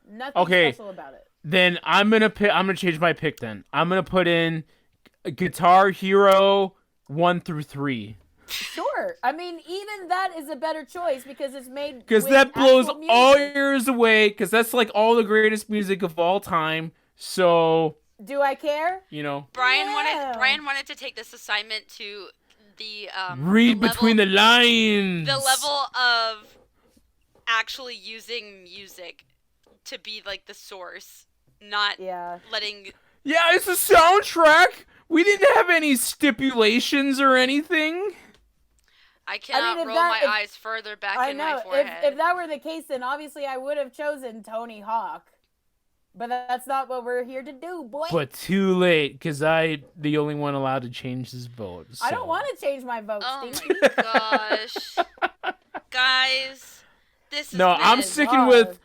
B: Nothing special about it.
A: Then I'm gonna change my pick. Then I'm gonna put in Guitar Hero 1 through 3.
B: Sure. I mean, even that is a better choice because it's made
A: Because
B: with
A: that blows
B: actual
A: all
B: music.
A: yours away. Because that's like all the greatest music of all time. So
B: Do I care?
A: you know,
C: Brian
B: Yeah.
C: wanted to take this assignment to the
A: read
C: the
A: between the
C: level,
A: lines.
C: the level of actually using music to be like the source, not letting.
A: Yeah, it's a soundtrack. We didn't have any stipulations or anything.
C: I cannot
B: if
C: roll
B: that-
C: my
B: if-
C: eyes further back
B: I
C: in
B: know.
C: my forehead.
B: If that were the case, then obviously I would have chosen Tony Hawk. But that's not what we're here to do, boy.
A: But too late, because I'm the only one allowed to change his vote. So.
B: I don't want to change my vote,
C: Oh
B: Stinky.
C: my gosh. Guys, this is
A: I'm sticking with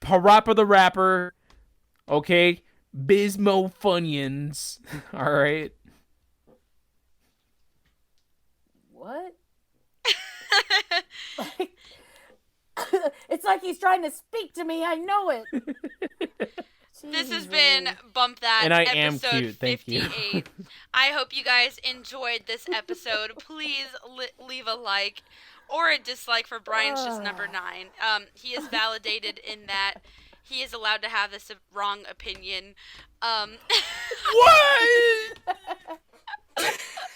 A: Parappa the Rapper. Okay? Bismo Funyuns. Alright?
B: What? It's like he's trying to speak to me. I know it.
C: This has
B: Jeez,
C: been
B: Louise.
C: Bump That,
A: And I am
C: episode
A: cute, thank you.
C: 58. I hope you guys enjoyed this episode. Please leave a like or a dislike for Brian's just number 9. He is validated in that he is allowed to have this wrong opinion.
A: What?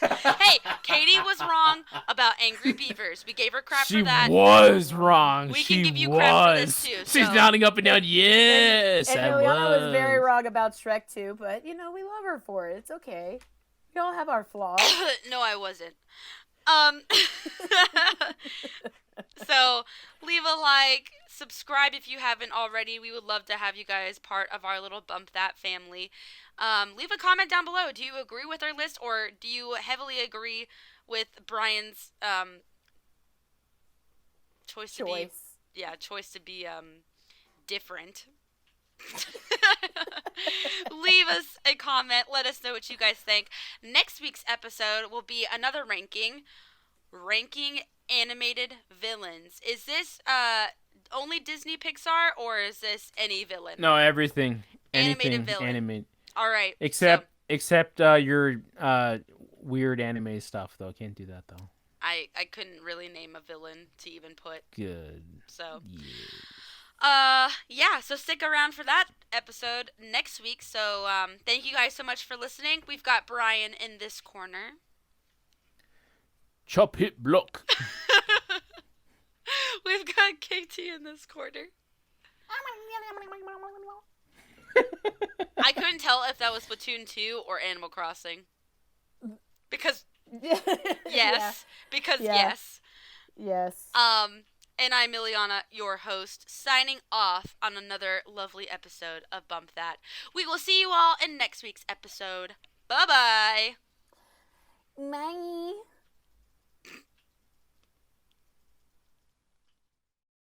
C: Hey, Katie was wrong about Angry Beavers. We gave her crap
A: She
C: for that.
A: was wrong.
C: We
A: she
C: can give you
A: was.
C: crap for this too.
A: She's
C: so.
A: nodding up and down. Yes,
B: And
A: I
B: Liliana was very wrong about Shrek too, but we love her for it. It's okay. We all have our flaws.
C: No, I wasn't. So leave a like, subscribe if you haven't already. We would love to have you guys part of our little Bump That family. Leave a comment down below. Do you agree with our list, or do you heavily agree with Brian's choice to be different? Leave us a comment. Let us know what you guys think. Next week's episode will be another ranking animated villains. Is this only Disney Pixar, or is this any villain?
A: No, everything.
C: Animated
A: Anything
C: villain.
A: animated.
C: All right.
A: Except your weird anime stuff, though. Can't do that, though.
C: I couldn't really name a villain to even put.
A: Good.
C: So.
A: Yeah.
C: So stick around for that episode next week. So thank you guys so much for listening. We've got Brian in this corner.
A: Chop hit block.
C: We've got KT in this corner. I couldn't tell if that was Splatoon 2 or Animal Crossing. Because yes. Because yes.
B: Yes.
C: And I'm Miliana, your host, signing off on another lovely episode of Bump That. We will see you all in next week's episode. Bye-bye.
B: Bye.